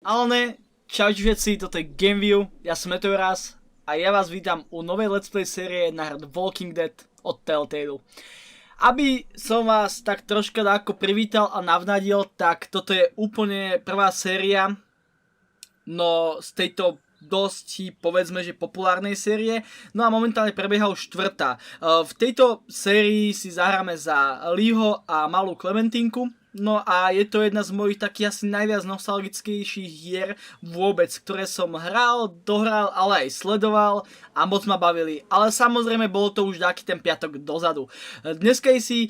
Ale ne, čaute všetci, toto je Gameview, ja som Meteoraz a ja vás vítam u novej let's play série na hru Walking Dead od Telltale. Aby som vás tak troška dáko privítal a navnadil, tak toto je úplne prvá séria, no z tejto dosť, povedzme, že populárnej série, no a momentálne prebieha už štvrtá. V tejto sérii si zahráme za Leeho a malú Klementýnku. No a je to jedna z mojich takých asi najviac nostalgickejších hier vôbec, ktoré som hral, dohral, ale aj sledoval a moc ma bavili. Ale samozrejme bolo to už taký ten piatok dozadu. Dneska si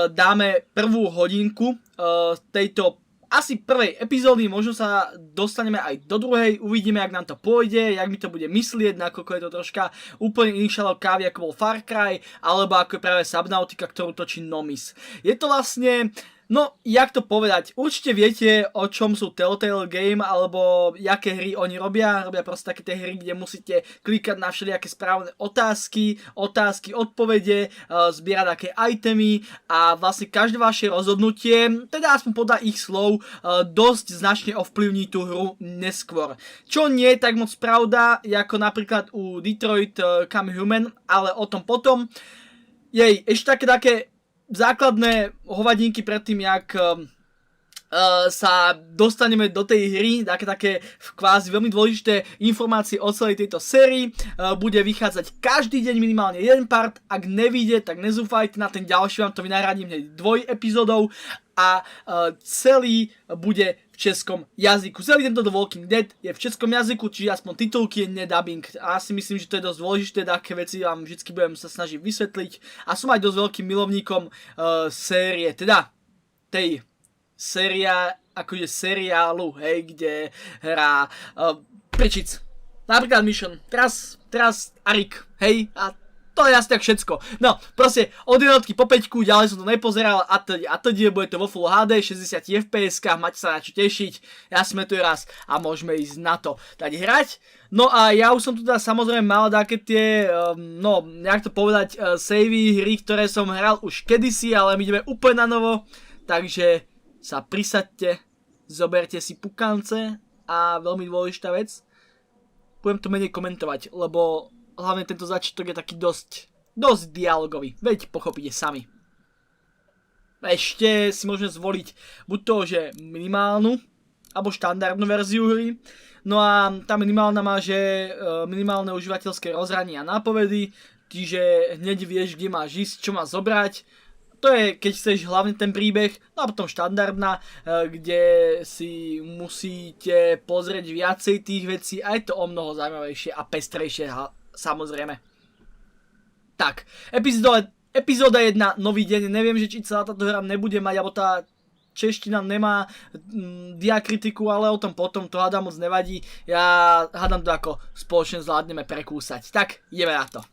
dáme prvú hodinku tejto asi prvej epizódy, možno sa dostaneme aj do druhej, uvidíme, jak nám to pôjde, jak mi to bude myslieť, nakoľko je to troška úplne iný šalok kávy, ako bol Far Cry, alebo ako je práve Subnautica, ktorú točí Nomis. Je to vlastne, no, jak to povedať, určite viete, o čom sú Telltale Game, alebo jaké hry oni robia proste také tie hry, kde musíte klikať na všelijaké správne otázky, odpovede, zbierať také itemy a vlastne každé vaše rozhodnutie, teda aspoň podľa ich slov, dosť značne ovplyvní tú hru neskôr. Čo nie je tak moc pravda, ako napríklad u Detroit Become Human, ale o tom potom. Jej, ešte také základné hovadinky pred tým, jak sa dostaneme do tej hry, také kvázi veľmi dôležité informácie o celej tejto sérii. Bude vychádzať každý deň minimálne jeden part, ak nevíde, tak nezúfajte, na ten ďalší vám to vynahradím hneď 2 epizódou a celý bude v českom jazyku. Celý tento The Walking Dead je v českom jazyku, čiže aspoň titulky je nedubbing. A ja si myslím, že to je dosť dôležité, také veci vám vždy budem sa snažiť vysvetliť. A som aj dosť veľkým milovníkom série, teda tej akože seriálu, hej, kde hrá Prečic. Napríklad Mission. Teraz Arik, hej, a to je asi tak všetko. No, proste od jednotky po 5, ďalej som to nepozeral a teď bude to vo Full HD, 60 FPS, máte sa na čo tešiť. Ja sme tu raz a môžeme ísť na to dať hrať. No a ja už som tu teda samozrejme mal také tie, no, nejak to povedať, savey hry, ktoré som hral už kedysi, ale my ideme úplne na novo. Takže sa prisaďte, zoberte si pukance a veľmi dôležitá vec, budem to menej komentovať, lebo hlavne tento začiatok je taký dosť dialogový, veď pochopíte sami. Ešte si môžeme zvoliť buď to, že minimálnu, alebo štandardnú verziu hry. No a tá minimálna má, že minimálne užívateľské rozhranie a nápovedy, čiže hneď vieš, kde máš ísť, čo máš zobrať. To je, keď chceš hlavne ten príbeh, no a potom štandardná, kde si musíte pozrieť viacej tých vecí a je to o mnoho zaujímavejšie a pestrejšie, samozrejme. Tak, epizóda 1, nový deň, neviem, že či celá táto hra nebude mať, alebo tá čeština nemá diakritiku, ale o tom potom, to hádam moc nevadí, ja hádam to ako spoločne zvládneme prekúsať. Tak, ideme na to.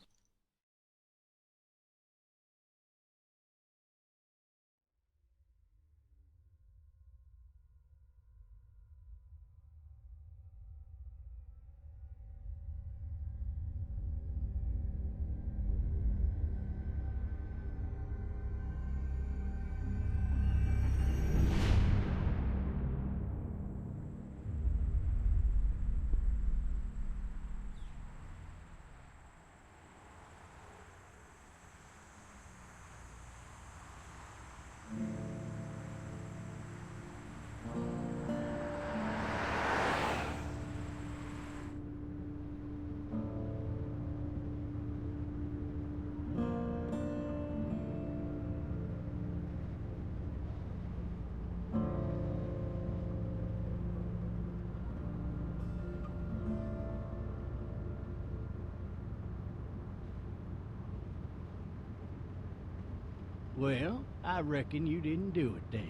Well, I reckon you didn't do it then.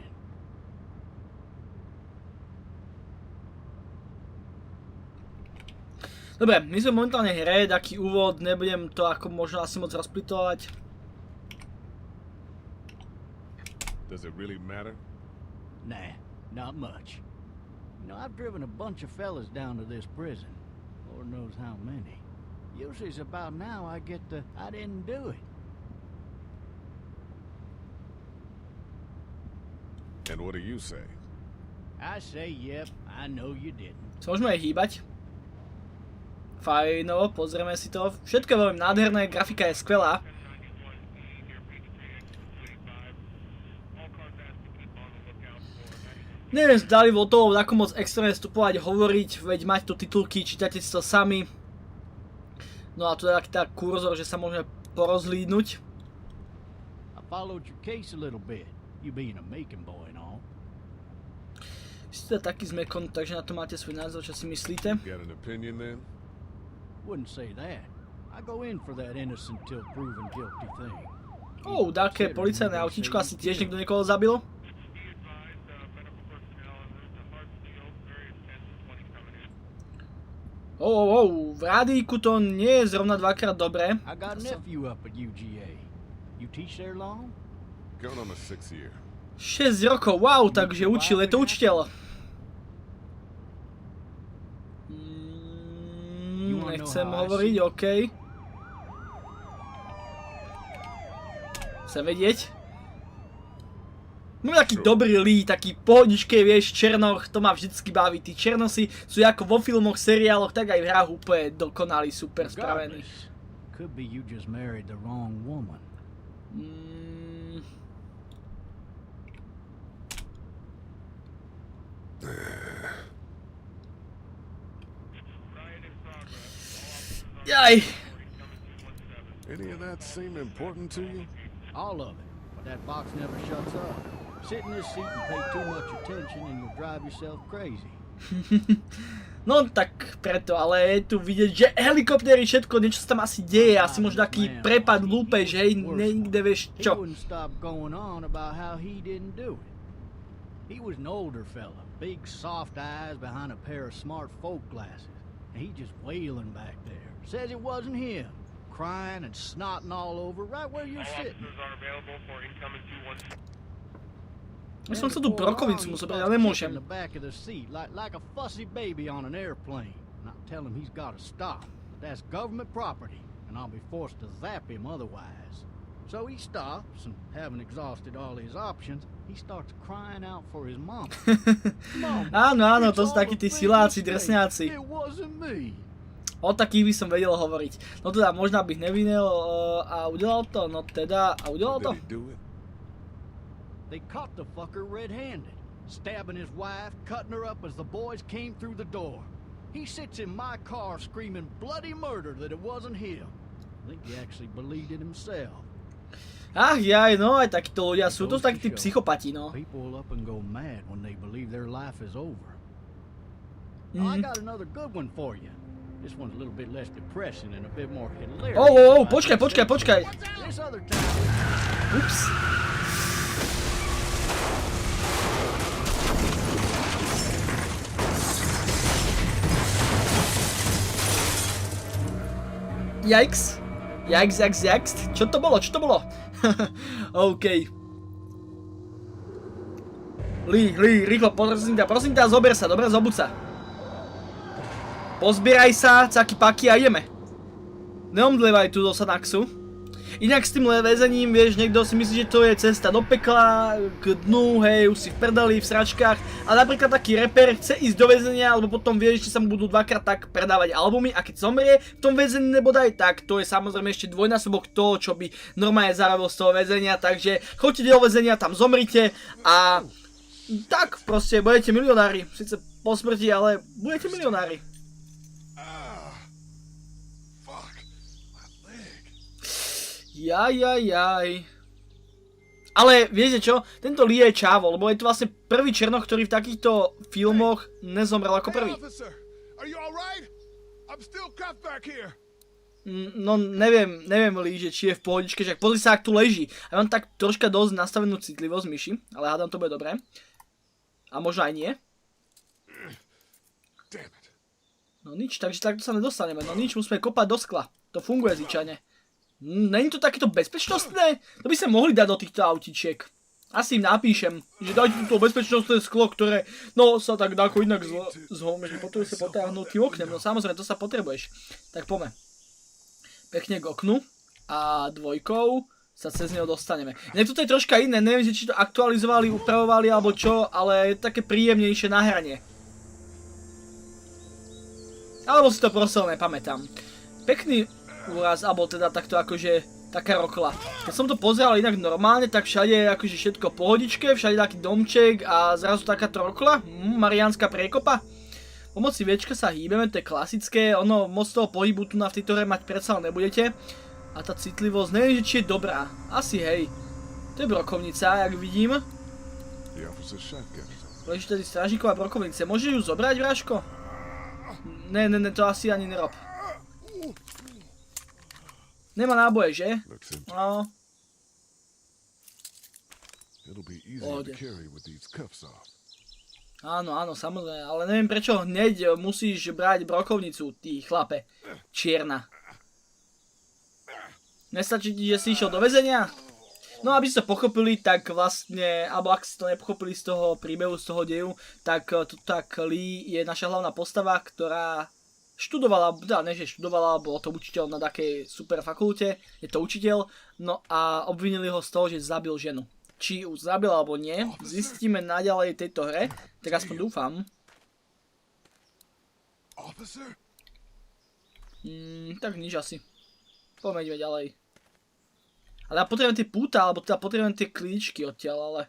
Dobre, my sme momentálne hre, taký úvod, nebudem to ako možno asi moc rozplitovať. Does it really matter? Nah, not much. You know, I've driven a bunch of fellas down to this prison. Lord knows how many. Usually it's about now I get the, I didn't do it. And what do you say? I say yep, I know you didn't. Co môžeme aj hýbať? Fajno, pozrieme si to. Všetko je veľmi nádherné, grafika je skvelá. Neviem, zdali vo toho ako moc extrémne vstupovať, hovoriť, veď mať tu titulky, čítate si to sami. No a tu je taký tá kurzor, že sa môžeme porozhlídnuť. I followed your case a little bit, you being a making boy and all. Vy ste taký zmekon, takže na to máte svoj názor, čo si myslíte? Got an opinion then? Wouldn't say that. I go in for that innocent till proven guilty thing. Také policajné autíčko, asi tiež niekto niekoho zabil? V rádíku to nie je zrovna dvakrát dobré. I got a nephew up at UGA. You teach there long? Going on my 6th year. 6 rokov, wow, takže učil, je to učiteľ. Nechcem hovoriť, okej. Chcem vedieť. Mám taký dobrý lí, taký pohodičkej, vieš, černoch, to ma vždycky baví. Tí černosy sú ako vo filmoch, seriáloch, tak aj v hrách úplne dokonalí, super spravení. Could be you just married the wrong woman. Jaj. Any of that seem important to you? All of it, but that box never shuts up. Sit in this seat and pay too much attention and you'll drive yourself crazy. No tak preto, ale je tu vidieť, že helikoptéry, všetko, niečo sa tam asi deje, asi možno taký prepad, lúpež, hej, niekde vieš čo. He wouldn't stop going on about how he didn't do it. He was an older fella, big soft eyes behind a pair of smart folk glasses, and he just wailing back there. Says it wasn't him, crying and snotting all over right where you're sitting. Ja som sa tu brokovicu musel brať, ale nemôžem. Like a fussy baby on an airplane. And I tell him he's got to stop. That's government property, and I'll be forced to zap him otherwise. So he stops, and having exhausted all his options, he starts crying out for his mom. Áno, to sú takí tí siláci, drsňáci. O takých by som vedel hovoriť. No teda, možno bych nevinil a udelal to, no teda, a udelal to. They caught the fucker red-handed, stabbing his wife, cutting her up as the boys came through the door. He sits in my car screaming bloody murder that it wasn't him. I think he actually believed it himself. Jaj, no aj takíto ľudia sú, to sú takí tí psychopati, no. People up and go mad when they believe their life is over. I got another good one for you. This one's a little bit less depressing and a bit more hilarious. Počkaj. This other time. Ups. Yikes. Čo to bolo? OK. Lee, rýchlo, prosím ťa, zober sa, dobre, zobuď sa. Pozbieraj sa, caky paky a ideme. Neomdlievaj tu do Sanaxu. Inak s tým väzením, vieš, niekto si myslí, že to je cesta do pekla, k dnu, hej, už si v prdeli, v sračkách. A napríklad taký reper chce ísť do väzenia, alebo potom vieš, že sa mu budú dvakrát tak predávať albumy a keď zomrie v tom väzení nebodaj, tak to je samozrejme ešte dvojnásobok toho, čo by normálne zarobil z toho väzenia. Takže choďte do väzenia, tam zomrite a tak proste budete milionári. Sice po smrti, ale budete milionári. Jaj. Ale viete čo? Tento Lee je čávo, lebo je to vlastne prvý černoch, ktorý v takýchto filmoch nezomrel ako prvý. No neviem Lee, že či je v pohodičke, však pozri sa, ak tu leží. A mám tak troška dosť nastavenú citlivosť myši, ale hádam to bude dobré. A možno aj nie. No nič, takže takto sa nedostaneme, no nič, musíme kopať do skla. To funguje zvyčajne. Není to takéto bezpečnostné? To by sa mohli dať do týchto autičiek. Asi im napíšem, že dajte túto bezpečnostné sklo, ktoré, no sa tak dáko inak zholme, že potrebuje sa potáhnuť tým oknem. No samozrejme, to sa potrebuješ. Tak poďme. Pekne k oknu. A dvojkou. sa cez neho dostaneme. Nech toto je troška iné, neviem, či to aktualizovali, upravovali alebo čo, ale je také príjemnejšie nahranie. Alebo si to proste nepamätám. Pekný úraz, alebo teda takto akože taká rokla. Keď som to pozeral inak normálne, tak všade je akože všetko pohodičke, všade taký domček a zrazu takáto rokla. Mariánska priekopa. Pomocí viečka sa hýbeme, to je klasické, ono moc toho pohybu tu na v tejto hre mať predsa nebudete. A tá citlivosť, neviem, či je dobrá. Asi hej. To je brokovnica, jak vidím. Leží tady strážniková brokovnice. Môžeš ju zobrať, Vražko? Ne, to asi ani nerob. Nemá náboje, že? No. Pohode. Áno, samozrejme, ale neviem prečo hneď musíš brať brokovnicu, ty chlape. Čierna. Nestačí ti, že si išiel do väzenia? No aby ste to pochopili, tak vlastne, alebo ak ste to nepochopili z toho príbehu, z toho deju, tak Lee je naša hlavná postava, ktorá študovala, teda ne že študovala, bol to učiteľ na takej super fakulte, je to učiteľ, no a obvinili ho z toho, že zabil ženu. Či ju zabil alebo nie, zistíme naďalej tejto hre, tak aspoň dúfam. Tak nič asi. Poďme ďalej. Ale ja potrebujem tie púta, alebo teda potrebujem tie klíčky odtiaľ, ale...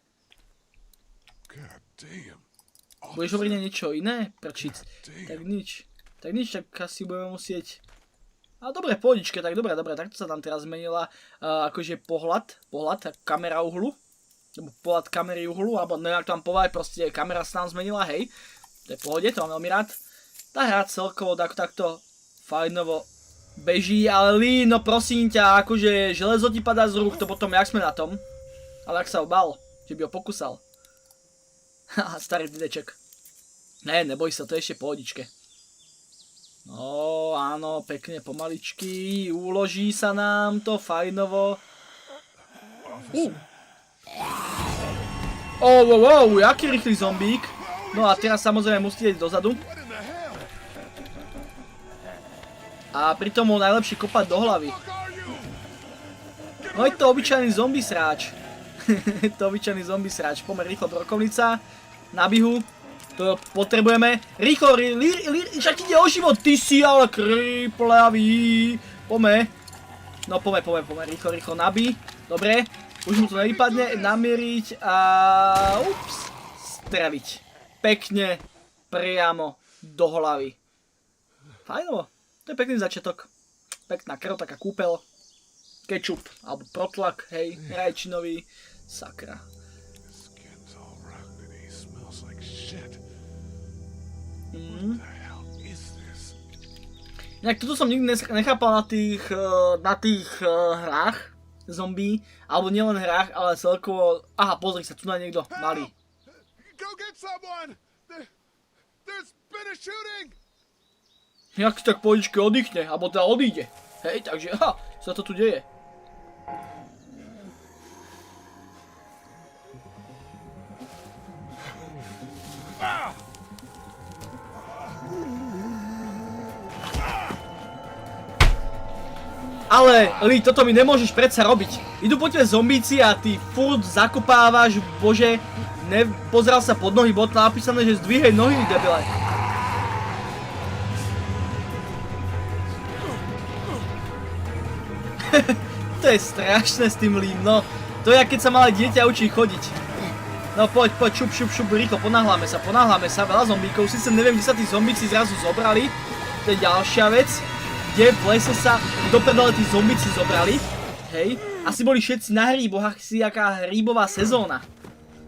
Budeš hovoriť na niečo iné? Prčic. Tak nič, tak asi budeme musieť... A dobre, pohodičke, tak dobre, takto sa tam teraz zmenila akože pohľad, kamera uhlu. Nebo pohľad kamery uhlu, alebo neviem, ak to mám povedať, proste kamera sa nám zmenila, hej. To je pohode, to mám veľmi rád. Tá hra celkovo takto fajnovo beží, ale Lee, no prosím ťa, akože železo ti padá z rúk, to potom jak sme na tom. Ale ak sa ho bal, že by ho pokusal. Haha, starý dedeček. Ne, neboj sa, to je ešte pohodičke. No, áno, pekne pomaličky, uloží sa nám to fajnovo. Wow, jaký rýchly zombík. No a teraz samozrejme musíte ísť dozadu. A pritom mu najlepšie kopať do hlavy. No je to obyčajný zombie sráč. Pomer rýchlo brokovnica. Na bihu. To potrebujeme. Rýchlo, však ide o život. Ty si ale kriplavý. Poďme. No poďme. Rýchlo nabí. Dobre. Už mu to nevypadne. Namieriť a... Ups. Streliť. Pekne. Priamo do hlavy. Fajnovo. To je pekný začiatok. Pekná krv, taká kúpeľ. Kečup, alebo protlak, hej, rajčinový. Sakra. Inak toto som nikdy nechápal na tých hrách zombie, alebo nielen hrách, ale celkovo... Aha, pozri sa, tu na niekto malý. Jak si tak pohodičke oddychne, alebo teda odíde. Hej, takže aha, sa to tu deje. Ale, Lee, toto mi nemôžeš predsa robiť. Idú po tebe zombíci a ty furt zakopávaš, bože, nepozral sa pod nohy, bolo napísané, že zdvíhej nohy, debile. To je strašné s tým Leem, no. To je, keď sa malé dieťa učí chodiť. No poď, šup, rýchlo, ponáhľame sa, veľa zombíkov. Sice neviem, kde sa tí zombíci zrazu zobrali. To je ďalšia vec. Kde v lese sa do prdele tí zombíci zobrali. Hej. Asi boli všetci na hríboch, asi jaká hríbová sezóna.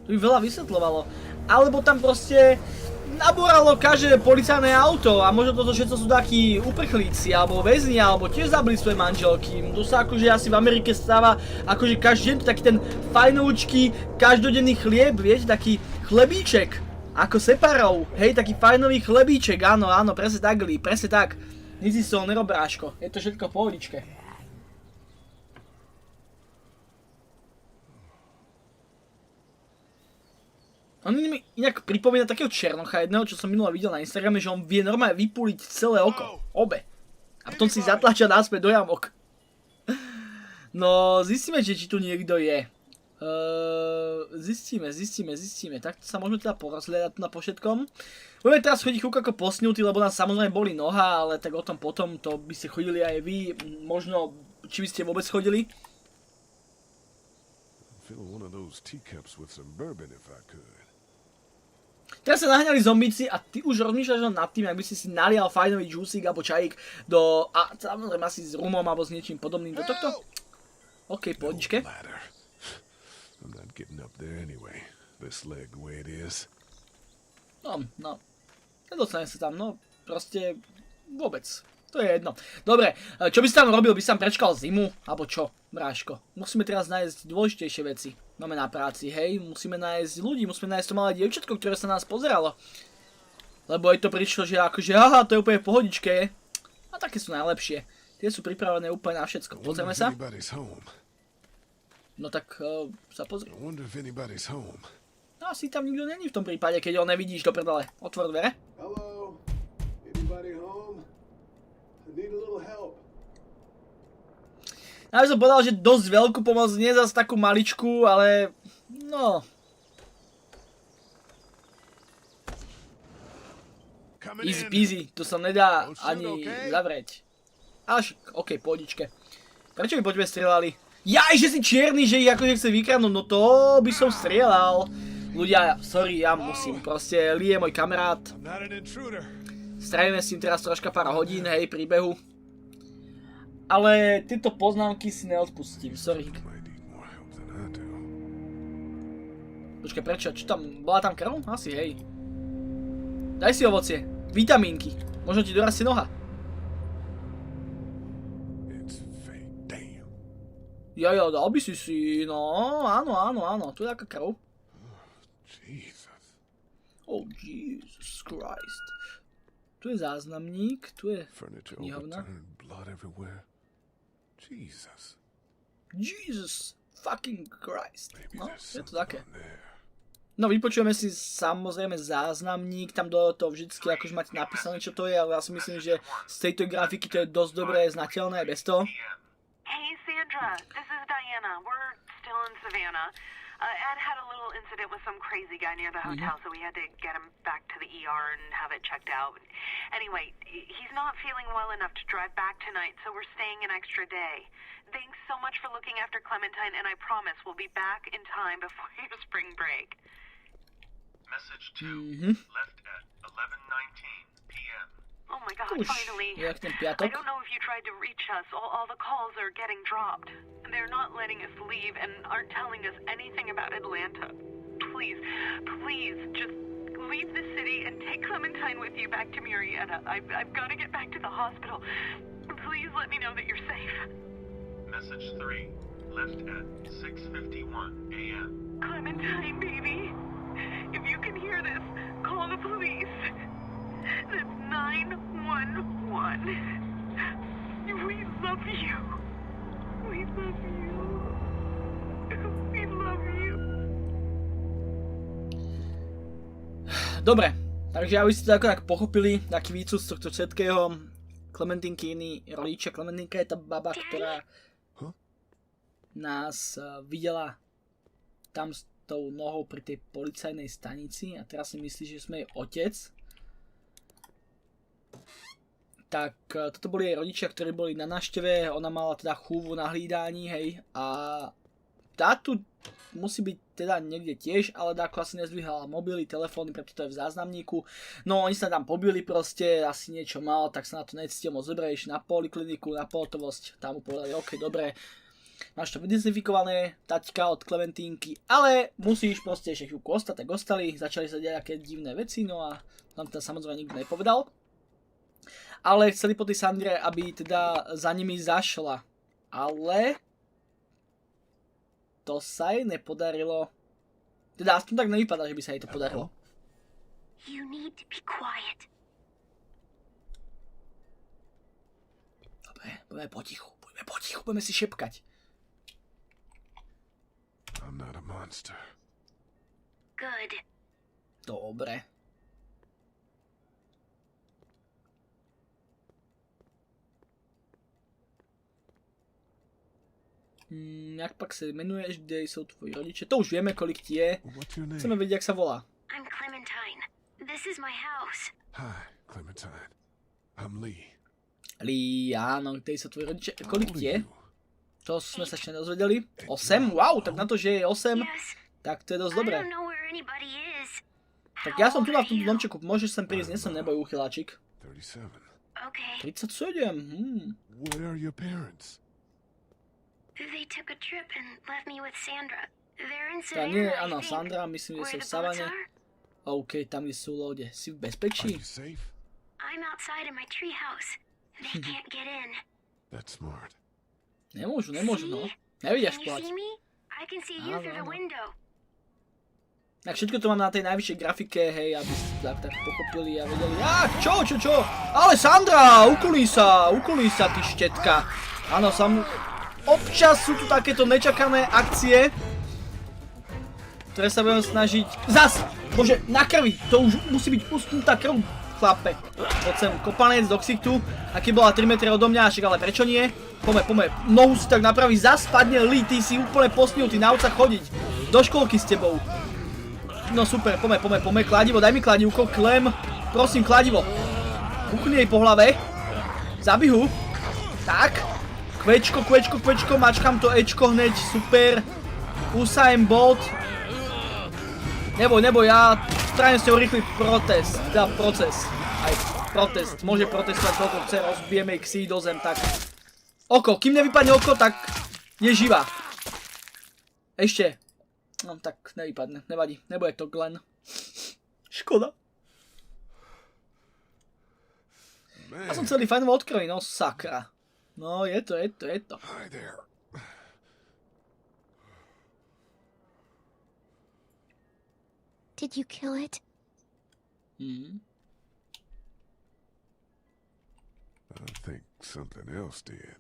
To by veľa vysvetľovalo. Alebo tam proste... nabúralo každé policajné auto a možno toto všetko sú takí uprchlíci alebo väzni alebo tiež zabili svoje manželky. To sa akože asi v Amerike stáva akože každý deň taký ten fajnovúčky každodenný chlieb, viete, taký chlebíček ako separov, hej, taký fajnový chlebíček, áno, presne tak, Lee, presne tak. Nic si z toho nerob, bráško, je to všetko v pohodičke. On mi inak pripomína takého černocha jedného, čo som minule videl na Instagrame, že on vie normálne vypúliť celé oko, obe. A potom si zatlačia náspäť do jamok. No, zistíme, či tu niekto je. Zistíme. Takto sa môžeme teda porozhľadať na všetkom. Budeme teraz chodiť chvíľku ako posnutí, lebo nás samozrejme boli noha, ale tak o tom potom, to by ste chodili aj vy. Možno, či by ste vôbec chodili. Teraz sa nahňali zombíci a ty už rozmýšľaš nad tým, ak by si nalial fajnový džúsik alebo čajík do... A samozrejme asi s rumom alebo s niečím podobným do tohto. OK, pohodičke. No. Nedostanem sa tam, no proste vôbec. To je jedno. Dobre, čo by si tam robil? By si tam prečkal zimu? Alebo čo, Bráško? Musíme teraz nájsť dôležitejšie veci. Máme na práci, hej? Musíme nájsť ľudí, musíme nájsť to malé dievčatko, ktoré sa nás pozeralo. Lebo aj to prišlo, že akože, aha, to je úplne v pohodičke. A také sú najlepšie. Tie sú pripravené úplne na všetko. Pozrieme sa. No tak sa pozri. No asi tam nikto není v tom prípade, keď ho nevidíš do prdele. Otvor dvere. Hello? Anybody home? I need a little help. Ja som povedal, že dosť veľkú pomoc, nie zase takú maličku, ale no. Easy peasy, to sa nedá ani zavrieť. Až, OK, pohodičke. Prečo by po tebe strieľali? Jaj, že si čierny, že ich akože chce vykradnúť, no to by som strieľal. Ľudia, sorry, ja musím, proste Lee je môj kamarát. Strávime s ním teraz troška pár hodín, hej, príbehu. Ale tieto poznámky si neodpustím, sorry. Počkaj, prečo? Čo tam? Bola tam krv? Asi, hej. Daj si ovocie. Vitamínky. Možno ti dorastie noha. Ja, dal by si, no, áno, tu je taká krv. Oh, Jesus Christ. Tu je záznamník, tu je knihovna. Jesus fucking Christ. No, je to také. No, vypočujeme si samozrejme záznamník, tam do toho vždycky akože máte napísané, čo to je, ale ja si myslím, že z tejto grafiky to je dosť dobré znateľné aj bez toho. Hey Sandra, this is Diana. We're still in Savannah. Ed had a little incident with some crazy guy near the hotel, so we had to get him back to the ER and have it checked out. Anyway, he's not feeling well enough to drive back tonight, so we're staying an extra day. Thanks so much for looking after Clementine, and I promise we'll be back in time before your spring break. Message 2, left at 11:19 p.m. Oh my God, finally. Jak ten I piatok. don't know if you tried to reach us. All the calls are getting dropped. They're not letting us leave and aren't telling us anything about Atlanta. Please, just leave the city and take Clementine with you back to Murrieta. I've got to get back to the hospital. Please let me know that you're safe. Message 3, left at 6:51 a.m. Clementine, baby. If you can hear this, call the police. That's 911. We love you. We love you. We love you. Dobre, takže aby ste to ako tak pochopili, taký výcud z tohto všetkého. Klementínkyni rodičia. Klementínka je tá baba, ktorá nás videla tam s tou nohou pri tej policajnej stanici a teraz si myslí, že sme jej otec. Tak toto boli jej rodičia, ktorí boli na návšteve, ona mala teda chúvu na hlídání, hej, a tá tu musí byť teda niekde tiež, ale dáko asi nezvyhala mobily, telefóny, preto to je v záznamníku. No oni sa tam pobili proste, asi niečo mal, tak sa na to necítil moc dobre, išli na polikliniku, na pohotovosť, tam mu povedali, ok, dobre, máš to vydezinfikované, taťka od Klementínky, ale musíš proste ešte chvíľku ostať, tak ostali, začali sa diať nejaké divné veci, no a nám to samozrejme nikto nepovedal. Ale chceli po tej Sandre, aby teda za nimi zašla. Ale to sa jej nepodarilo. Teda aspoň tak nevypadá, že by sa jej to podarilo. You need to be quiet. Dobre, budeme potichu, budeme si šepkať. I'm not a monster. Good. Dobre. Jak pak sa menuješ, kde sú tvoji rodiče? To už vieme, kolik ti je. Chceme vedieť, jak sa volá. I'm Clementine. This is my house. Hi, Clementine. I'm Lee. Lee, áno, kde sú tvoji rodiče? Kolik ti je? To sme sa ešte nedozvedeli. 8? Wow, tak na to, že je 8, tak to je dosť dobré. Tak ja som tu na tom domčeku, môžeš sem prísť, nesem neboj, uchyláčik. 37, Where are your parents? They took a trip and left me with Sandra. They're in Tá nie, Savannah, áno, I think. Sandra, myslím, že sú Where v the boats savane. are? OK, tam, kde sú lode. Si v Are bezpečí? you safe? I'm outside in my treehouse. They can't get in. That's smart. Nemôžu, no. Nevidia Can you šplať. see me? I can see you through the Áno. window. Tak všetko to mám na tej najvyššej grafike, hej, aby ste tak pochopili a vedeli. Čo? Ale Sandra, ukulí sa, ty štetka. Áno, občas sú tu takéto nečakané akcie, ktoré sa budem snažiť. Zas! Bože, na krvi! To už musí byť usknutá krv, chlape. Poď sem, kopanec do ksichtu. Aký bola 3 metre odo mňa, však ale prečo nie? Poďme. Nohu si tak napraví, zas padne Lee, ty si úplne posnilý, nauč sa chodiť. Do školky s tebou. No super, poďme, kladivo, daj mi kladivko, Clem. Prosím, kladivo. Buchni jej po hlave. Zabihu. Tak. Kvečko, mačkám to Ečko hneď, super. Usajem bod. Neboj, ja strávim s ňou rýchly proces. Aj protest, môže protestovať koľko chce, rozbijeme jej ksí do zem, tak. Oko, kým nevypadne oko, tak je živá. Ešte. No tak nevypadne, nevadí, nebude to Glenn. Škoda. Ja som celý fajn odkrojí, no sakra. No je to. Hi there. Did you kill it? I think something else did.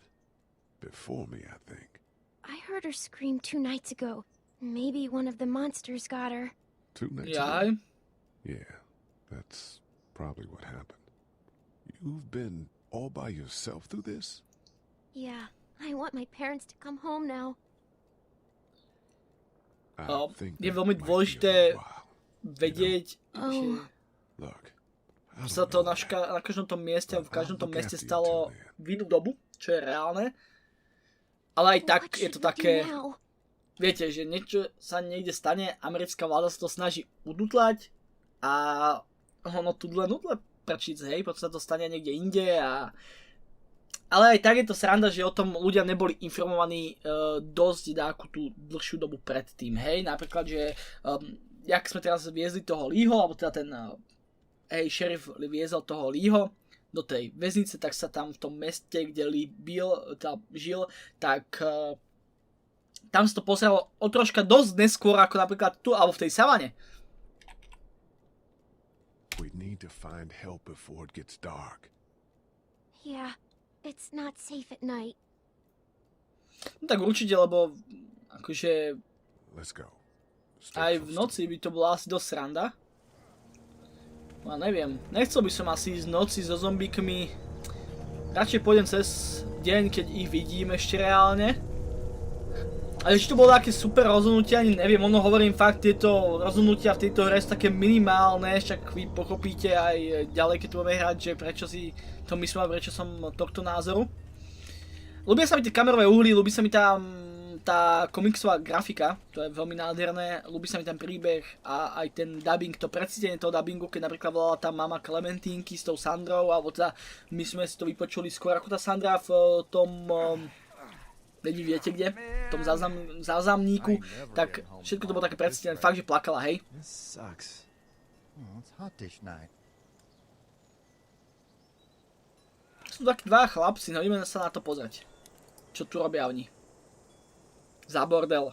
Before me, I think. I heard her scream 2 nights ago. Maybe one of the monsters got her. 2 nights Jaj. ago? Yeah, that's probably what happened. You've been all by yourself through this? Yeah, I want my parents to come home now. I think Je that veľmi might be a dôležité while. vedieť, že Look, I sa don't to know, na každom tom mieste, v každom tom Look meste after you stalo till then. v inú dobu, čo je reálne. Ale aj tak What je to should we do také, now? viete, že niečo sa niekde stane, americká vláda sa to snaží udutlať a ono tudle prčic, hej, potom sa to stane niekde inde a... Ale aj tak je to sranda, že o tom ľudia neboli informovaní dosť dáku tú dlhšiu dobu predtým, hej, napríklad, že jak sme teraz viezli toho Leeho, alebo teda ten šerif viezol toho Leeho do tej väznice, tak sa tam v tom meste, kde Lee žil, tak tam sa to pozeralo o troška dosť neskôr ako napríklad tu, alebo v tej savane. We need to find help before it gets dark. Yeah, it's not safe at night. No tak určite, lebo akože Let's go. aj v noci by to bola asi dosť sranda. No a neviem, nechcel by som asi ísť v noci so zombíkmi. Radšej pôjdem cez deň, keď ich vidím ešte reálne. Ale či to bolo také super rozhodnutie, ani neviem, ono hovorím fakt, tieto rozhodnutia v tejto hre sú také minimálne, však vy pochopíte aj ďalej, keď tu budeme hrať, že prečo si to myslím a prečo som tohto názoru. Ľúbia sa mi tie kamerové uhly, ľúbi sa mi tá komiksová grafika, to je veľmi nádherné, ľúbi sa mi ten príbeh a aj ten dubbing, to precítenie toho dubbingu, keď napríklad volala tá mama Klementýnky s tou Sandrou, alebo teda my sme si to vypočuli skôr ako tá Sandra v tom... Nevy viete kde, v tom záznamníku, tak všetko to bolo také predstavené, fakt, že plakala, hej. This sucks. Oh, it's hot this night. Sú takí dva chlapci, no ideme sa na to pozrieť. Čo tu robia oni? Za bordel.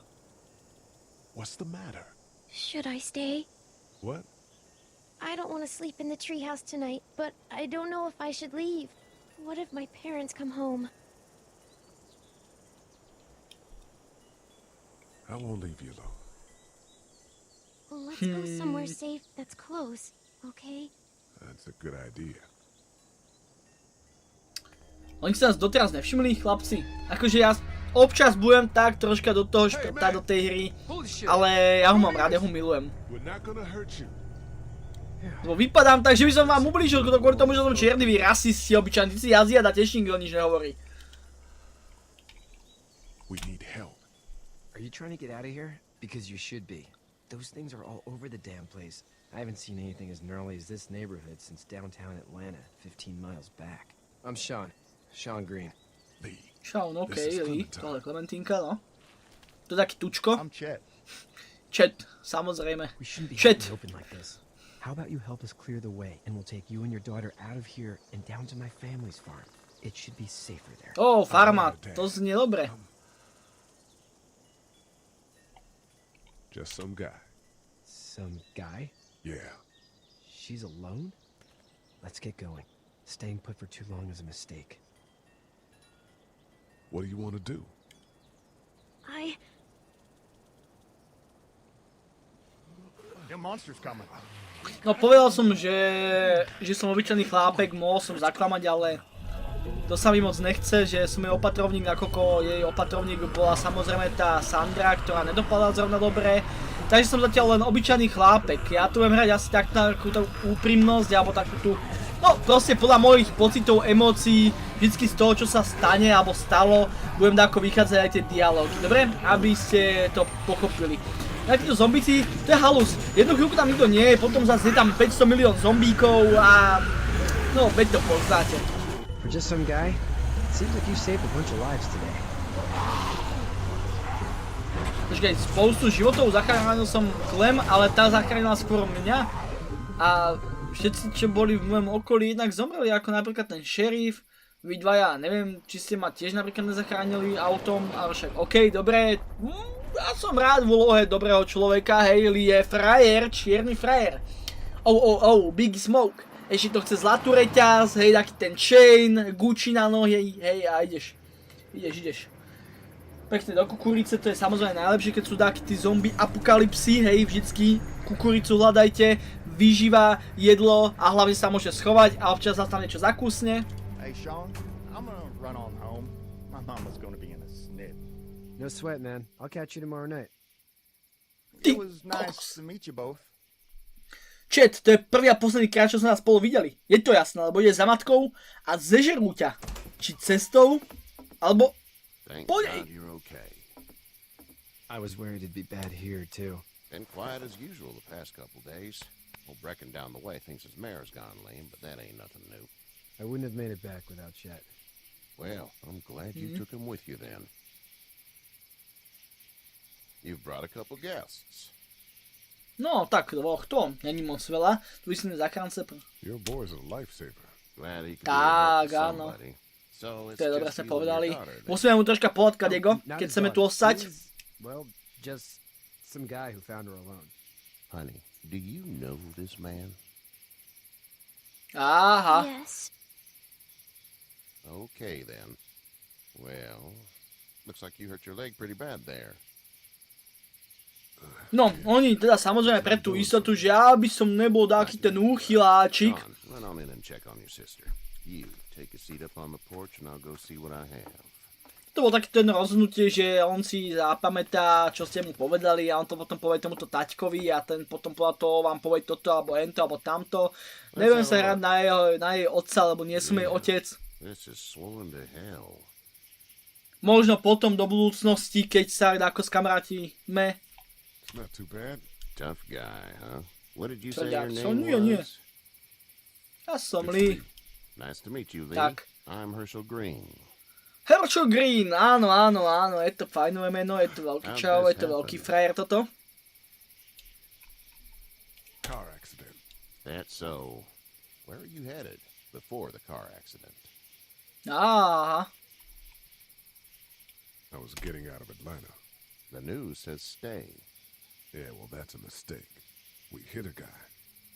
What's the matter? Should I stay? What? I don't want to sleep in the treehouse tonight, but I don't know if I should leave. What if my parents come home? I won't leave you alone. Let's go somewhere safe that's close, okay? That's a good idea. Oni si nás doteraz nevšimli, chlapci. Akože ja občas budem tak troška do toho šprtať do tej hry, ale ja ho mám rád, ja ho milujem. Lebo vypadám tak, že by som vám ublížil kvôli tomu, že som čiernivý rasisti, obyčajný, ty si Aziat a tiež nikto nič nehovorí. We need help. Are you trying to get out of here? Because you should be. Those things are all over the damn place. I haven't seen anything as gnarly as this neighborhood since downtown Atlanta, 15 miles back. I'm Sean. Sean Green. Lee. Sean, okej, Lee. Tohle Klementýnka, no. To je taký tučko. I'm Chet. Chet, samozrejme. We shouldn't be Chet. open like this. How about you help us clear the way, and we'll take you and your daughter out of here and down to my family's farm. It should be safer there. Ó, farma, to znie dobre. Just some guy. Some guy? Yeah. She's alone? Let's get going. Staying put for too long is a mistake. What do you want to do? The monster's coming. No povedal som, že som obyčajný chlápek, mohol som zaklamať, ale to sa mi moc nechce, že som jej opatrovník, nakoľko jej opatrovník bola samozrejme tá Sandra, ktorá nedopadala zrovna dobre. Takže som zatiaľ len obyčajný chlápek. Ja tu budem hrať asi takúto úprimnosť, alebo takúto, no proste podľa mojich pocitov, emócií, vždycky z toho, čo sa stane alebo stalo, budem dáko vychádzať aj tie dialógy, dobre? Aby ste to pochopili. Na títo zombíci, to je halus. Jednu chvíľku tam nikto nie je, potom zase je tam 500 milión zombíkov a... No, veď to poznáte. For just some guy, it seems like you saved a bunch of lives today. Počkaj, spoustu životov zachránil som Clem, ale tá zachránila skôr mňa. A všetci, čo boli v mojom okolí, jednak zomreli, ako napríklad ten šerif. Vy dvaja, neviem, či ste ma tiež napríklad nezachránili autom, ale však okej, dobre. Ja som rád v úlohe dobrého človeka, hej, Lee je frajer, čierny frajer. Big Smoke. Ešte to chce zlatú reťaz, hej, taký ten chain, Gucci na nohy, hej, a ideš. Ideš. Pekne do kukurice, to je samozrejme najlepšie, keď sú takí tí zombie apokalypsy, hej, vždycky kukuricu hľadajte, výživa, jedlo a hlavne sa môže schovať a občas sa tam niečo zakúsne. Hey, Sean, I'm gonna run on home. My mama's gonna be in a snit. No sweat, man. I'll catch you tomorrow night. It was nice to meet you both. Chat, to je prvý a posledný krát, čo sme nás spolu videli. Je to jasné, lebo ide za matkou a zežerú ťa. Či cestou, alebo po nej. I was worried it'd be bad here, too. Been quiet as usual the past couple days. Old Brecken down the way thinks his mare's gone lame, but that ain't nothing new. I wouldn't have made it back without Chet. Well, I'm glad you took him with you then. You've brought a couple guests. No, tak dvoch, to není moc veľa. Tu si nezachránce. Your boy's a lifesaver. Glad he could Tak, be of help to áno. somebody. So it's To je dobré just ste you and povedali. your daughter then. Musíme mu troška pohľadkať, Diego, keď chceme tu ostať. Well, just some guy who found her alone. Honey, do you know this man? Aha. Yes. Okay then. Well, looks like you hurt your leg pretty bad there. No, oni teda samozrejme pre tú istotu, že ja by som nebol taký ten úchyláčik. John, run on in and check on your sister. You take a seat up on the porch and I'll go see what I have. To bol taký ten rozhodnutie, že on si zapamätá, čo ste mu povedali a on to potom povie tomuto taťkovi a ten potom podľa toho vám povie toto alebo hento alebo tamto. Neviem sa hrať na jej otca, lebo nie som jej otec. This is swollen to hell. Možno potom do budúcnosti, keď sa ako skamarátime. It's not too bad. Tough guy, huh? What did you So say yeah, your so name nie. was? Ja som Lee. Nice to meet you, Lee. Tak. I'm Herschel Green. Herschel Green, áno, je to fajnové meno, je to veľký čau, je to veľký frajer toto. Car accident. That's so. Where are you headed before the car accident? Aha. I was getting out of Atlanta. The news says stay. Yeah, well, that's a mistake. We hit a guy.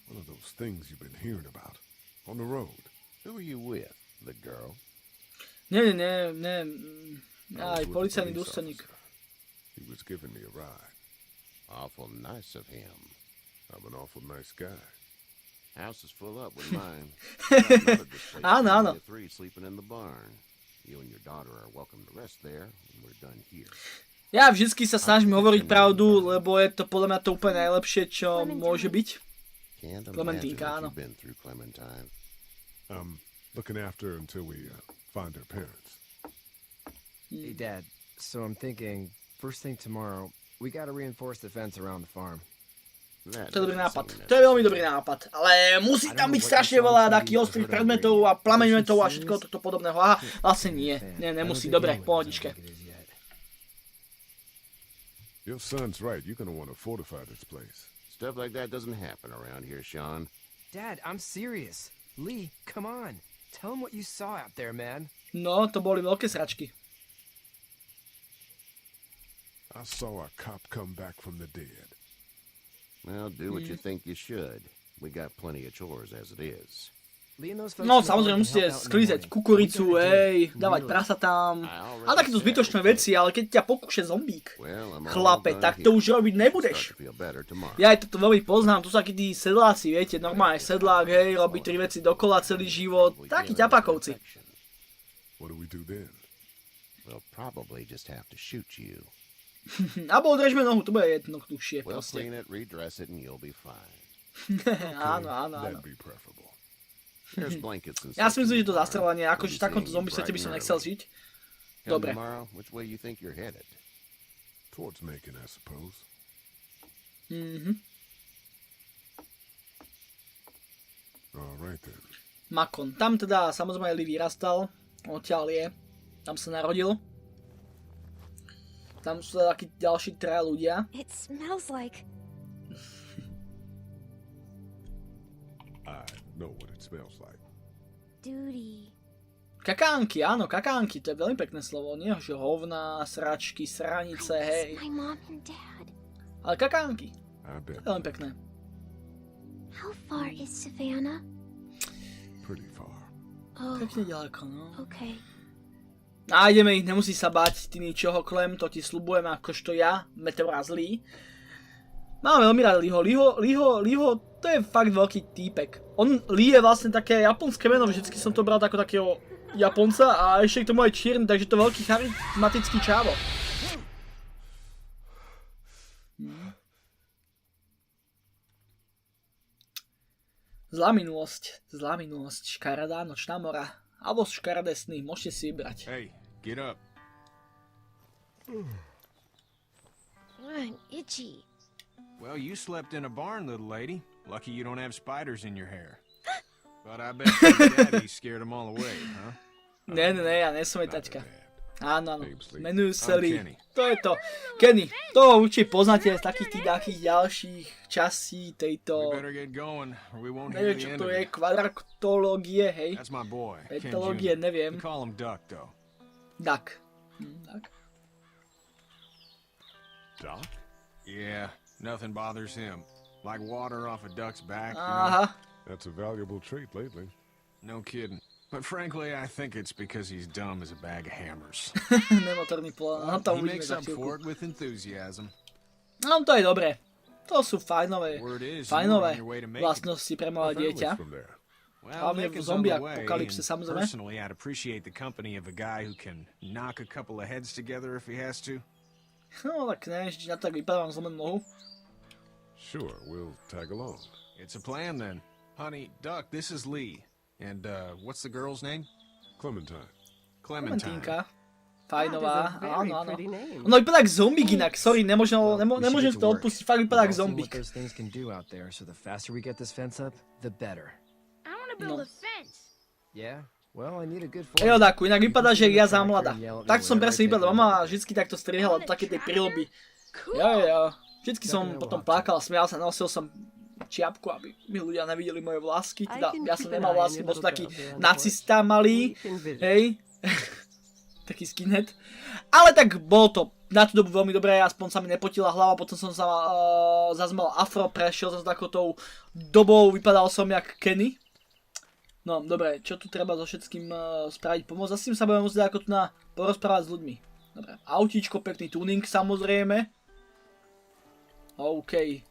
One of those things you've been hearing about. On the road. Who are you with? The girl? Nie. I Aj was with the policajný police dôstojník. officer. He was giving me a ride. Awful nice of him. I'm an awful nice guy. House is full up with mine. Got another displaced Áno. family of 3 sleeping in the barn. You and your daughter are welcome to rest there when we're done here. Ja vždycky sa snažím hovoriť pravdu, lebo je to podľa mňa to úplne najlepšie, čo môže byť. Klementýnka, áno. Looking after her until we find her parents. Hey, Dad. So I'm thinking, first thing tomorrow, we gotta reinforce the fence around the farm. To je dobrý nápad. To je veľmi dobrý nápad. Ale musí tam byť strašne veľa takých ostrých predmetov a plameňmetov a všetko toto podobného. Aha, vlastne nie. Nie, nemusí. Dobre, pohodičke. Your son's right. You're gonna want to fortify this place. Stuff like that doesn't happen around here, Sean. Dad, I'm serious. Lee, come on. Tell him what you saw out there, man. No, to boli veľké sračky. I saw a cop come back from the dead. Well, do what you think you should. We got plenty of chores as it is. No, samozrejme musíte sklízať kukuricu, hej, dávať prasatám a takéto zbytočné veci, ale keď ťa pokúše zombík, chlape, tak to už robiť nebudeš. Ja aj toto veľmi poznám, tu sú takí tí sedláci, viete, normálne sedlák, hej, robí 3 veci dokola celý život, takí ťapakovci. What do we do then? We'll probably just have to shoot you. Abo odrežme nohu, to bude jednoduchšie We'll proste. clean it, redress it, and you'll be fine. Áno, áno, áno. That'd be preferable. There's blankets and Ja stuff si myslím, in že to the car. zastrelanie, We'll akože v be takomto seeing zombie you svete by bright som and nechcel early. žiť. Come Dobre. tomorrow, which way you think you're headed? Towards Macon, I suppose. All right then. Makon. Tam teda samozrejme Lee vyrastal, odtiaľ je, tam sa narodil. Tam sú takí ďalší 3 ľudia. It smells like... I know what it smells like. duty. Kakánky, áno, kakánky, to je veľmi pekné slovo, nie? Že hovná, sračky, sranice, hej. My mom and dad. Ale kakánky, I bet. veľmi pekné. How far is Savannah? Pretty far. Oh, Pekne ďaleko, no. okay. Nájdeme ich, nemusí sa báť, ty ničoho, Clem, to ti sľubujem, akožto ja, meteora zlý. Mám veľmi rád Leeho, to je fakt veľký týpek. Lee je vlastne také japonské meno, vždycky som to bral ako takého Japonca a ešte k tomu aj čierny, takže to veľký charizmatický čávo. Zlá minulosť, škaredá nočná mora, alebo škaredé sny, môžete si vybrať. Hey, get up. I'm itchy. Well, you slept in a barn, little lady. Lucky you don't have spiders in your hair. But I bet your daddy scared them all away, huh? Ne, ja nie som jej tačka. Áno, menujú sa I'm Lee. Kenny. To je to. Kenny, to určite poznáte z takých tých nejakých ďalších častí We tejto... better get going, or we won't hear Neviem, the čo end to of je, it. kvadraktológie, hej. That's my boy, Ken Etológie, Jr. neviem. We call him Duck, though. Duck. Duck. Doc? Yeah, nothing bothers him. Like water off a duck's back, you know? Aha. That's a valuable trait lately. No kidding. But frankly, I think it's because he's dumb as a bag of hammers. Nemotorný plán. No to He uvidíme makes za up chvíľku. for it with enthusiasm. No to je dobré. To sú fajnové Word is, you were on your way to Macon. vlastnosti pre malé My dieťa. family's from there. Well, Hlavne v Macon's zombie on the way, apocalypse, and samozrejme. personally, I'd appreciate the company of a guy who can knock a couple of heads together if he has to. No tak ne, vždy na to tak vypadám zlomenú nohu. Sure, we'll tag along. It's a plan then. Honey, Duck, this is Lee. And, what's the girl's name? Clementine. Clementine. Klementýnka. Fajnová, áno, áno. Ono vypadá jak zombík inak, sorry, nemôžem to odpustiť, fakt vypadá jak zombík. Those things can do out there, so the faster we get this fence up, the better. I want to build a fence. Yeah? Well, I need a good Ejodáku, inak vypadá, že ja za mladá. Tak som presne vypadal, mama vždycky takto striehala do také tej príľuby. Ja. Vždycky som potom plakal, smial sa, nosil som čiapku, aby mi ľudia nevideli moje vlásky. Teda ja som nemal vlásky, bol som taký nacista malý, hej. Taký skinhead. Ale tak bolo to na tú dobu veľmi dobré, aspoň sa mi nepotila hlava, potom som sa zase mal afro, prešiel som s takou dobou, vypadal som jak Kenny. No, dobre, čo tu treba so všetkým spraviť, pomôcť? Zase sa budeme musieť ako tu porozprávať s ľuďmi. Dobre, autíčko, pekný tuning samozrejme. OK.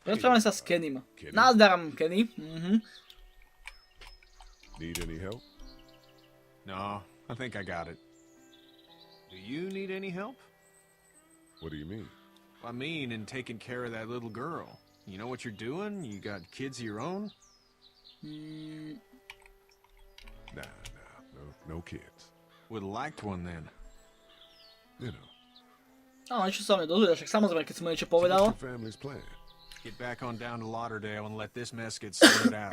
Rozprávame sa s Kennym. Názdaram, Kenny. Need any help? No, I think I got it. Do you need any help? What do you mean? I mean, in taking care of that little girl. You know what you're doing? You got kids of your own? Nah, no kids. Would have liked one then. You know. No, niečo sa mne dozvedel, však samozrejme, keď si mu niečo povedal. What's your family's plan? Get back on down to Lauderdale and let this mess get sorted out.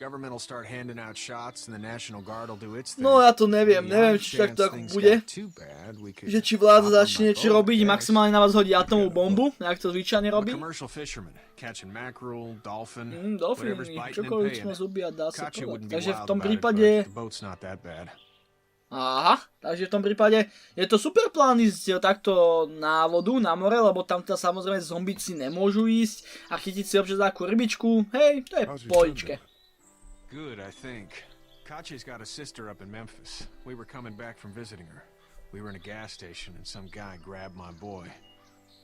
Government will start handing out shots and the National Guard will do its thing. No ja to neviem, či tak to bude. Že či vláda začne niečo robiť, maximálne na vás hodí atomovú bombu, jak to zvyčajne robí. Commercial fisherman catching mackerel, dolphin, Dolfíny, whatever's biting and čokoľvek paying. má zubia, dá sa Gotcha wouldn't povedať. be Takže v wild tom about it, prípade... but the boat's not that bad. Aha, takže v tom prípade je to super plán ísť takto na vodu, na more, lebo tam teda samozrejme zombíci nemôžu ísť a chytiť si občas takú rybičku, hej, to je pohodičke. Good, I think. Kachi's got a sister up in Memphis. We were coming back from visiting her. We were in a gas station and some guy grabbed my boy.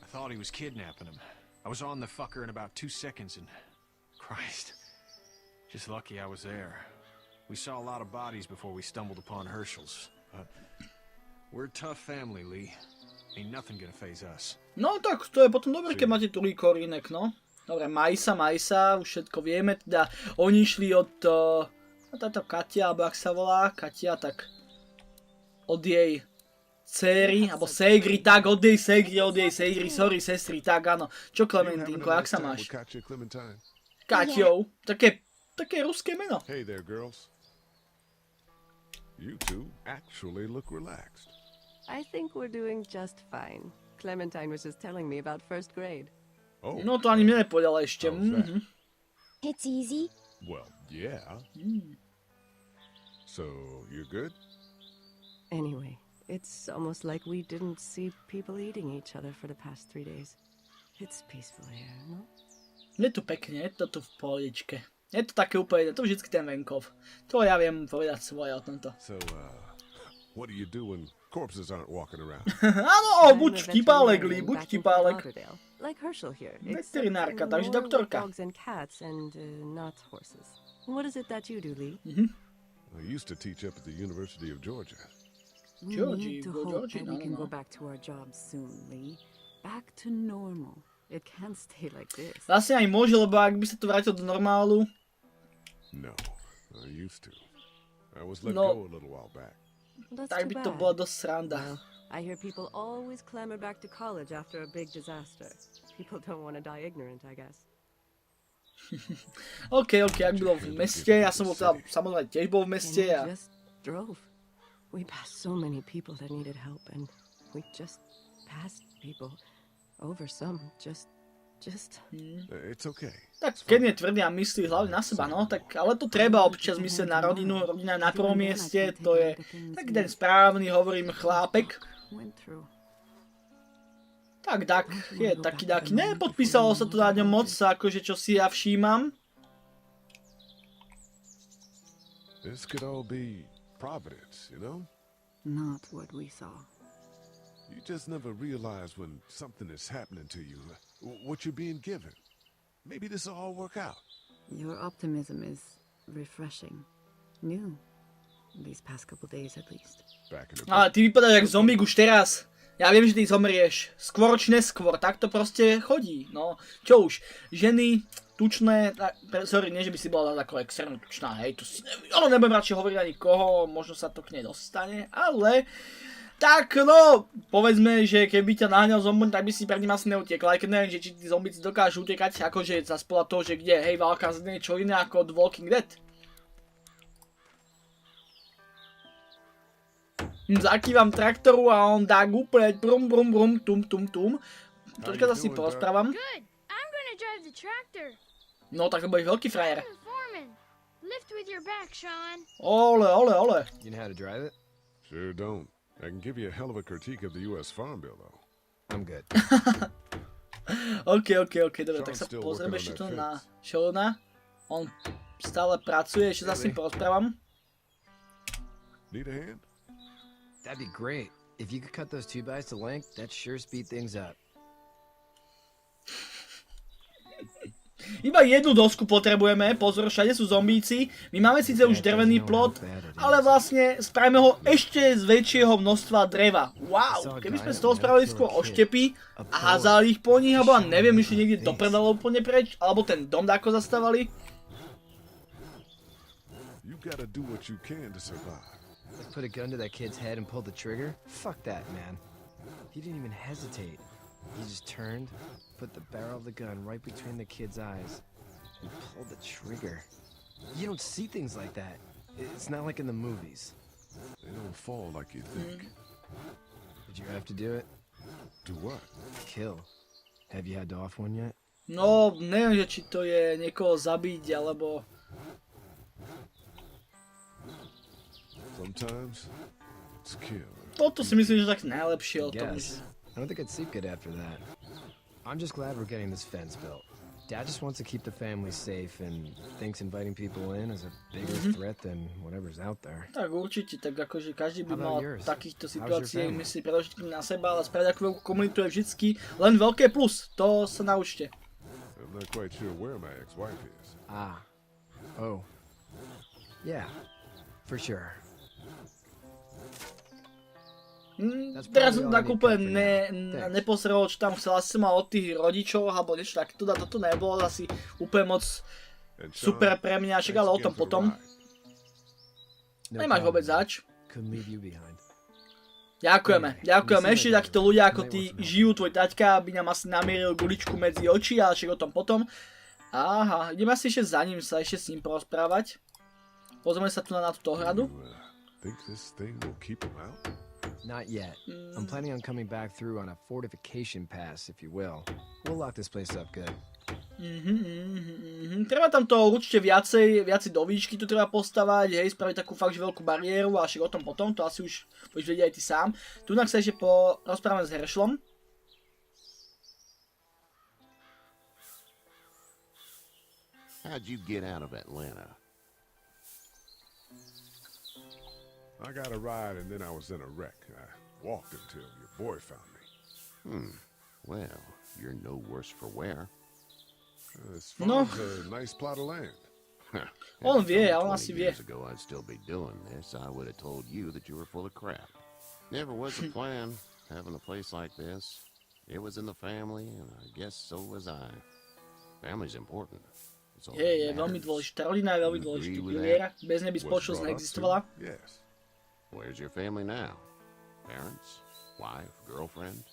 I thought he was kidnapping him. I was on the fucker in about 2 seconds and... Christ. Just lucky I was there. We saw a lot of bodies before we stumbled upon Herschel's. But we're a tough family, Lee. Ain't nothing gonna faze us. No tak to je potom dobré, keď máte tu korínek, no. Dobre, maj sa, už všetko vieme, teda oni išli od táto Katia, alebo ak sa volá, Katia, tak od jej céry, alebo ségry, tak od jej ségry, sorry, sestry, tak áno. Čo Klementýnko, jak sa máš? Kaťou, také ruské meno. Hey there, girls. You two actually look relaxed. I think we're doing just fine. Clementine was just telling me about first grade. Oh, no to ani mne nepovedala ešte. It's easy. Well, yeah. So, you're good? Anyway, it's almost like we didn't see people eating each other for the past 3 days. It's peaceful here, no? Je tu pekne, je to tu v pohodičke. Je to také úplne, to vždycky ten venkov. To ja viem povedať svoje o tomto. So, what do you do when corpses aren't walking around? Áno, buď vtipálek, Lee, buď vtipálek. Like Herschel here. Veterinárka, takže doktorka. Dogs and cats and not horses. What is it that you do, Lee? I used to teach up at the University of Georgia. We need to hope that we can go back to our jobs soon, Lee. Back to normal. It can't stay like this. Vlastne aj môže, lebo ak by sa to vrátil do normálu. No, I used to. I was let go a little while back. Tak by to bola dosť sranda. I hear people always clamor back to college after a big disaster. People don't want to die ignorant, I guess. OK, ak bol v meste, ja som bol teda, samozrejme tiež bol v meste a... just drove. We passed so many people that needed help and we just passed people over some, just... It's okay. Tak keď je tvrdý a myslí hlavne na seba, no, tak ale to treba občas myslieť na rodinu, rodina na prvom mieste, to je tak ten správny, hovorím, chlápek. Tak, je taký, nepodpísalo sa to na ňom moc, akože čo si ja všímam. This could all be Providence, you know? Not what we saw. You just never realize when something is happening to you, what you're being given. Maybe this will all work out. Your optimism is refreshing. New. These past couple days at least. Ale ty vypadáš jak zombík už teraz. Ja viem, že ty zomrieš. Skôr či neskôr, tak to proste chodí. No, čo už. Ženy, tučné, sorry, nie že by si bola ako extrémne tučná, hej, to si nebudem radšej hovoriť ani koho, možno sa to k nej dostane, ale... Tak no, povedzme, že keby ťa naháňal zombík, tak by si pred ním asi neutekla, aj keď neviem, že či tí zombíci dokážu utekať, akože zase podľa toho, že kde, hej, válka z niečo iné ako od Walking Dead. Zakývam traktoru a on dá úplne brum brum brum tum tum tum. Troška sa si porozprávam. No tak to budeš veľký frajer. Ole. You know how to drive it? Sure don't. I can give you a hell of a critique of the U.S. Farm Bill, though. I'm good. OK, dobre, tak sa pozrieme ešte tu na Shona. On stále pracuje, ešte sa s ním porozprávam. Need a hand? That'd be great. If you could cut those 2x to length, that'd sure speed things up. Iba jednu dosku potrebujeme, pozor, všade sú zombíci. My máme síce už drevený plot, ale vlastne spravíme ho ešte z väčšieho množstva dreva. Wow, keby sme z toho spravili skôr oštepy a házali ich po nich, alebo neviem, išli niekde do predala úplne preč, alebo ten dom dáko zastávali. You gotta do what you can to survive. Put a gun to that kid's head and pull the trigger? Fuck that, man. He didn't even hesitate. He just turned, put the barrel of the gun right between the kid's eyes, and pulled the trigger. You don't see things like that. It's not like in the movies. They don't fall like you think. Did you have to do it? Do what? Kill. Have you had to off one yet? No, neviem, že či to je niekoho zabiť, alebo... Sometimes it's kill. Toto si myslím, že tak najlepšie o tom. Yes. I don't think I'd sleep good after that. I'm just glad we're getting this fence built. Dad just wants to keep the family safe and thinks inviting people in is a bigger threat than whatever's out there. Tak určite, tak akože každý by mal takýchto situácií myslí predovšetkým na seba, ale spraviť ako veľkú komunitu je vždycky len veľké plus. To sa naučte. I'm not quite sure where my ex-wife is. Ah. Oh. Yeah. For sure. Teraz som tak úplne neposrel, čo tam chcel, asi mal od tých rodičov, alebo niečo tak, toto nebolo asi úplne moc super pre mňa, však ale o tom potom. Nemáš vôbec zač. Ďakujeme, ešte takíto ľudia ako ty žijú, tvoj taťka by nám asi namieril guličku medzi oči, ale však o tom potom. Aha, ideme asi ešte za ním sa ešte s ním porozprávať. Pozrieme sa tu na túto hradu. Not yet. I'm planning on coming back through on a fortification pass, if you will. We'll lock this place up good. Treba tam to určite viacej do výšky tu treba postavať, hej, spraviť takú fakt veľkú bariéru, a však o tom potom, to asi už budeš vedieť aj ty sám. Tunak sa ešte rozprávame s Heršlom. How'd you get out of Atlanta? I got a ride and then I was in a wreck. I walked until your boy found me. Well, you're no worse for wear. This farm's a nice plot of land. On vie, on asi vie. Years ago I'd still be doing this. I would have told you that you were full of crap. Never was a plan, having a place like this. It was in the family, and I guess so was I. Family's important. Je veľmi dôležitá. Rodina je veľmi dôležitý pilier. Bez nej by spoločnosť neexistovala. Yes. Where's your family now? Parents? Wife? Girlfriend?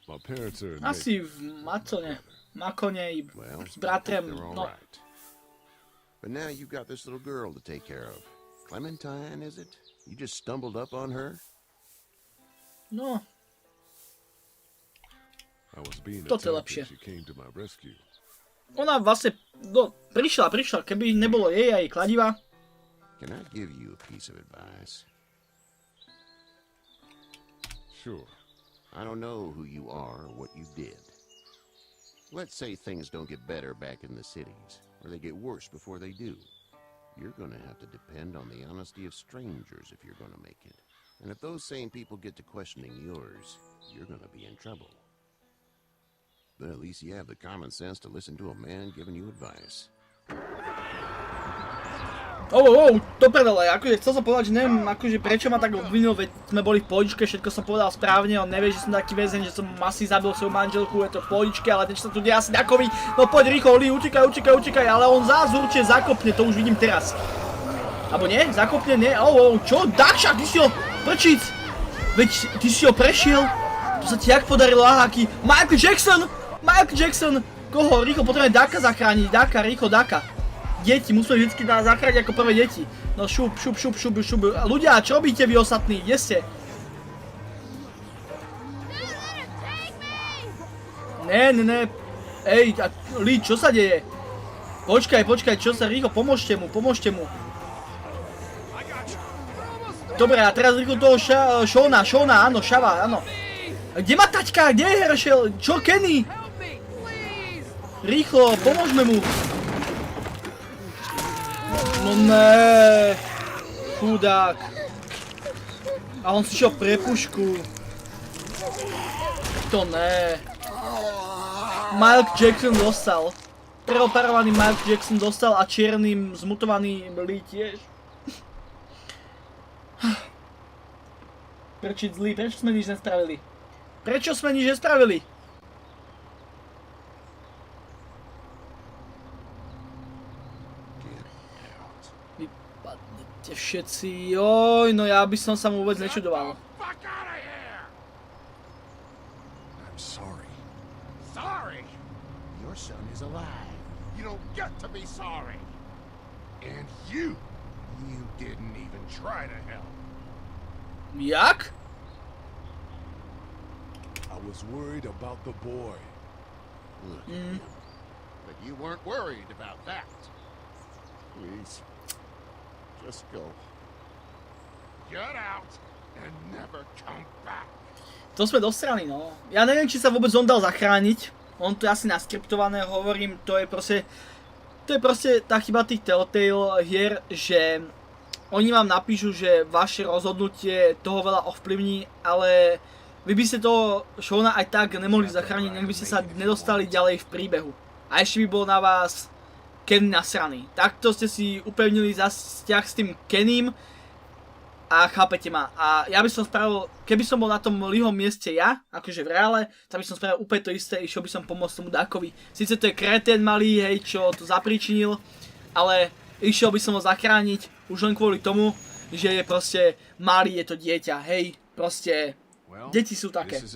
My parents are asi v Makone s bratrem, no. But now you've got this little girl to take care of. Clementine, is it? You just stumbled up on her? No. I was being Toto je attacked lepšie. and she came to my rescue. Ona vlastne, prišla, keby nebolo jej a jej kladiva. Can I give you a piece of advice? Sure. I don't know who you are or what you did. Let's say things don't get better back in the cities, or they get worse before they do. You're gonna have to depend on the honesty of strangers if you're gonna make it. And if those same people get to questioning yours, you're gonna be in trouble. But at least you have the common sense to listen to a man giving you advice. To predale, akože chcel som povedať, že neviem, akože prečo ma tak obvinil, veď sme boli v pohodičke, všetko som povedal správne, on nevie, že som taký väzeň, že som asi zabil svoju manželku, je to v pohodičke, ale niečo sa tu deje asi takový, no poď rýchlo, Lee, utekaj, ale on zás určite zakopne, to už vidím teraz. Alebo nie? Zakopne, nie? Čo? Dakša, ty si ho, prčíc, veď ty si ho prešiel, to sa ti jak podarilo, aký, Michael Jackson, koho, rýchlo, potrebujeme Daka zachrániť, rýchlo, Daka. Deti, musíme vždycky zachrániť ako prvé deti. No šup. Ľudia, čo robíte vy ostatní? Kde ste? Ne. Ej, Lee, čo sa deje? Počkaj, čo sa rýchlo, pomôžte mu. Dobre, a teraz rýchlo toho Shona, áno, Shava, áno. Kde má taťka? Kde je Herschel? Čo, Kenny? Rýchlo, pomôžme mu. No ne, chudák. A on si šiel pre pušku. To ne. Michael Jackson dostal. Preoperovaný Michael Jackson dostal a čiernym zmutovaný Lee tiež. Prečo zlý? Prečo sme nič nespravili? Prečo sme nič nespravili? Vypadnete všetci. Joj, no ja by som sa mu vôbec nečudoval. I'm sorry. Sorry? Your son is alive. You don't get to be sorry. And you didn't even try to help. Jak? I was worried about the boy. Look, but you weren't worried about that. Please, just go. Get out and never come back. To sme dosrali, no. Ja neviem, či sa vôbec on dal zachrániť. On to je asi naskriptované, hovorím, to je proste tá chyba tých Telltale hier, že oni vám napíšu, že vaše rozhodnutie toho veľa ovplyvní, ale vy by ste toho Shona aj tak nemohli zachrániť, ak by ste sa nedostali ďalej v príbehu. A ešte by bol na vás Ken nasraný. Takto ste si upevnili vzťah s tým Kenym a chápete ma. A ja by som spravil, keby som bol na tom Leeho mieste ja, akože v reále, tak by som spravil úplne to isté, išiel by som pomôcť tomu Duckovi. Sice to je kretén malý, hej, čo to zapričinil, ale išiel by som ho zachrániť už len kvôli tomu, že je proste malý, je to dieťa, hej, proste deti sú také. And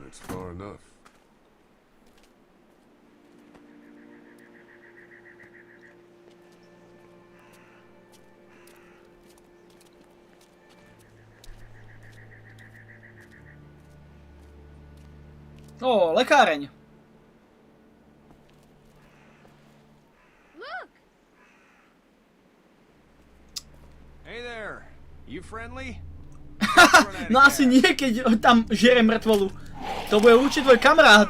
it's far enough. Ó, lekáreň. Hey there. You friendly? No asi nie, keď tam žere mŕtvolu. To bude určite tvoj kamarát.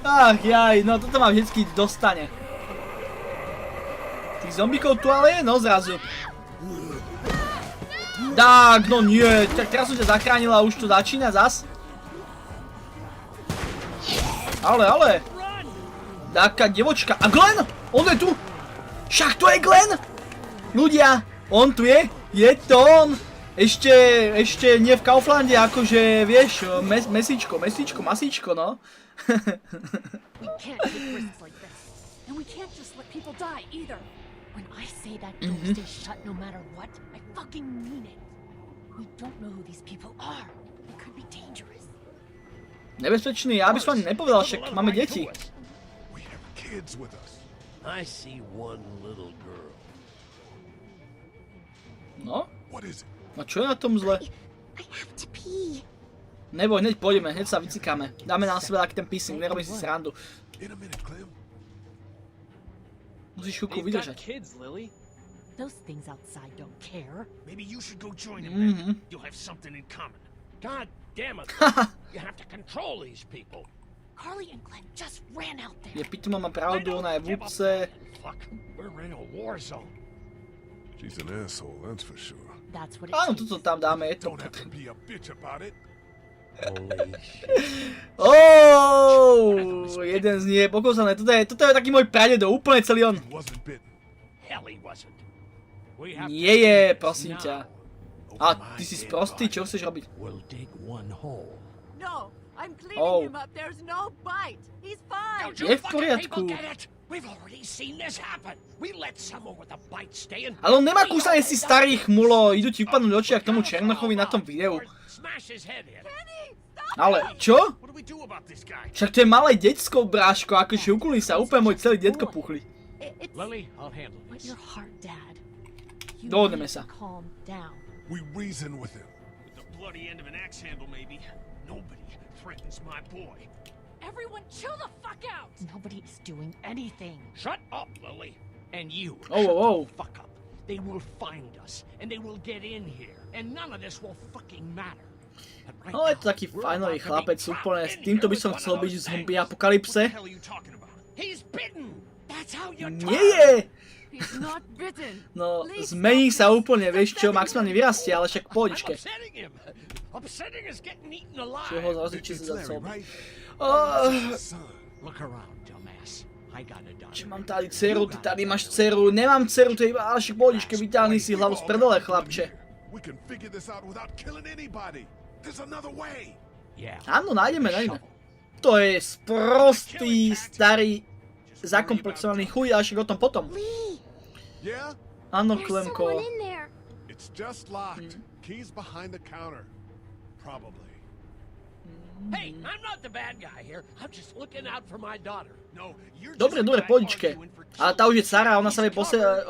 Ach jaj, no toto ma vždycky dostane. Tých zombíkov tu ale je, no zrazu. Tak, no nie, tak teraz som ťa zachránila a už to začína zas. Ale. Taká devočka. A Glenn? On je tu. Však to je Glenn. Ľudia, on tu je. Je to on. Ešte nie v Kauflande, akože, vieš, masíčko, no. We can't take risks like this. And we can't just let people die either. When I say that door stays shut no matter what, I fucking mean it. We don't know who these people are. It could be dangerous. Nebezpečný, ja by som ani nepovedal, však máme deti. We have kids with us. I see one little girl. No? What is it? No čo je na tom zle? Neboj, hneď pôjdeme, hneď sa vycikáme. Dáme na sebe taký ten písing, nerobím si srandu. Musíš chvíľku vydržať. Those things outside don't care. Maybe you should go join them. You'll have something in common. God damn it! You have to control these people. Carly and Clem just ran out there. Je pituma, má pravdu, ona je v úpce. Fuck, we're in a war zone. She's an asshole, that's for sure. That's what it Áno, toto tam dáme, je to. Don't have to be a bitch about it. Jeden z nich je pokosané. Toto je taký môj pradedo, úplne celý on. Nie je, prosím ťa. A ty si sprostý, čo chceš robiť? Je v poriadku. Ale on nemá kúsanie si starých, mulo, idú ti vypadnúť oči k tomu Černochovi na tom videu. Ale čo? Však to je malé decko, bráško, akože ukulí sa, úplne môj celý detko puchli. Dohodneme sa. We reason with him. With the bloody end of an axe handle, maybe. Nobody threatens my boy. Everyone chill the fuck out! Nobody is doing anything. Shut up, Lily. And you, shut the fuck up. They will find us, and they will get in here, and none of this will fucking matter. No, je to taký fajnový chlapec, úplne. S týmto by som chcel byť v zombie apokalypse. Nie je! No, zmení sa úplne, vieš čo, maximálne vyrastie, ale však pohodičke. Upsetting is getting eaten alive. Čo ho zase či sa zacol. Look around, dumbass. I got a daughter. Či mám tady dceru, ty tady máš dceru. Nemám dceru, to je iba Alešek Pohodičke, vyťahni si hlavu z prdele, chlapče. Áno, nájdeme. To je sprostý, starý, zakomplexovaný chuj, Alešek o tom potom. Áno, Klemko. It's just locked. Keys behind the counter. Probably. Hey, I'm not the bad guy here. I'm just looking out for my daughter. No, you're Dobre, Pohodičke. Ale tá už je dcera, ona sa vie posrať,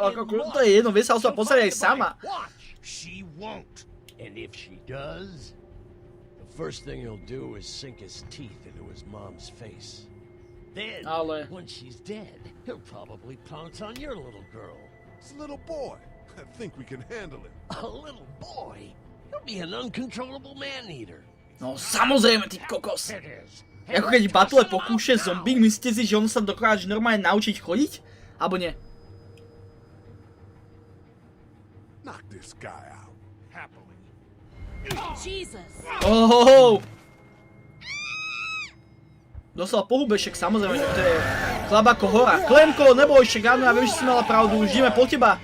to je jedno, vie sa o seba posrať aj sama. She won't. And if she does, the first thing he'll do is sink his teeth into his mom's face. Then, when she's dead, he'll probably pounce on your little girl. It's a little boy. I think we can handle it. A little boy? He'll be an uncontrollable man-eater. No samozrejme, ty kokos. Ako keď battle pokúše zombík, myslíte si, že on sa dokáže normálne naučiť chodiť? Abo nie? Knock this guy out. Happily. Jesus. Ohoho. Dostal po hube, však samozrejme, že to je chlap ako hora. Klemko, neboj, však áno, ja viem, že si mala pravdu, už ideme po teba.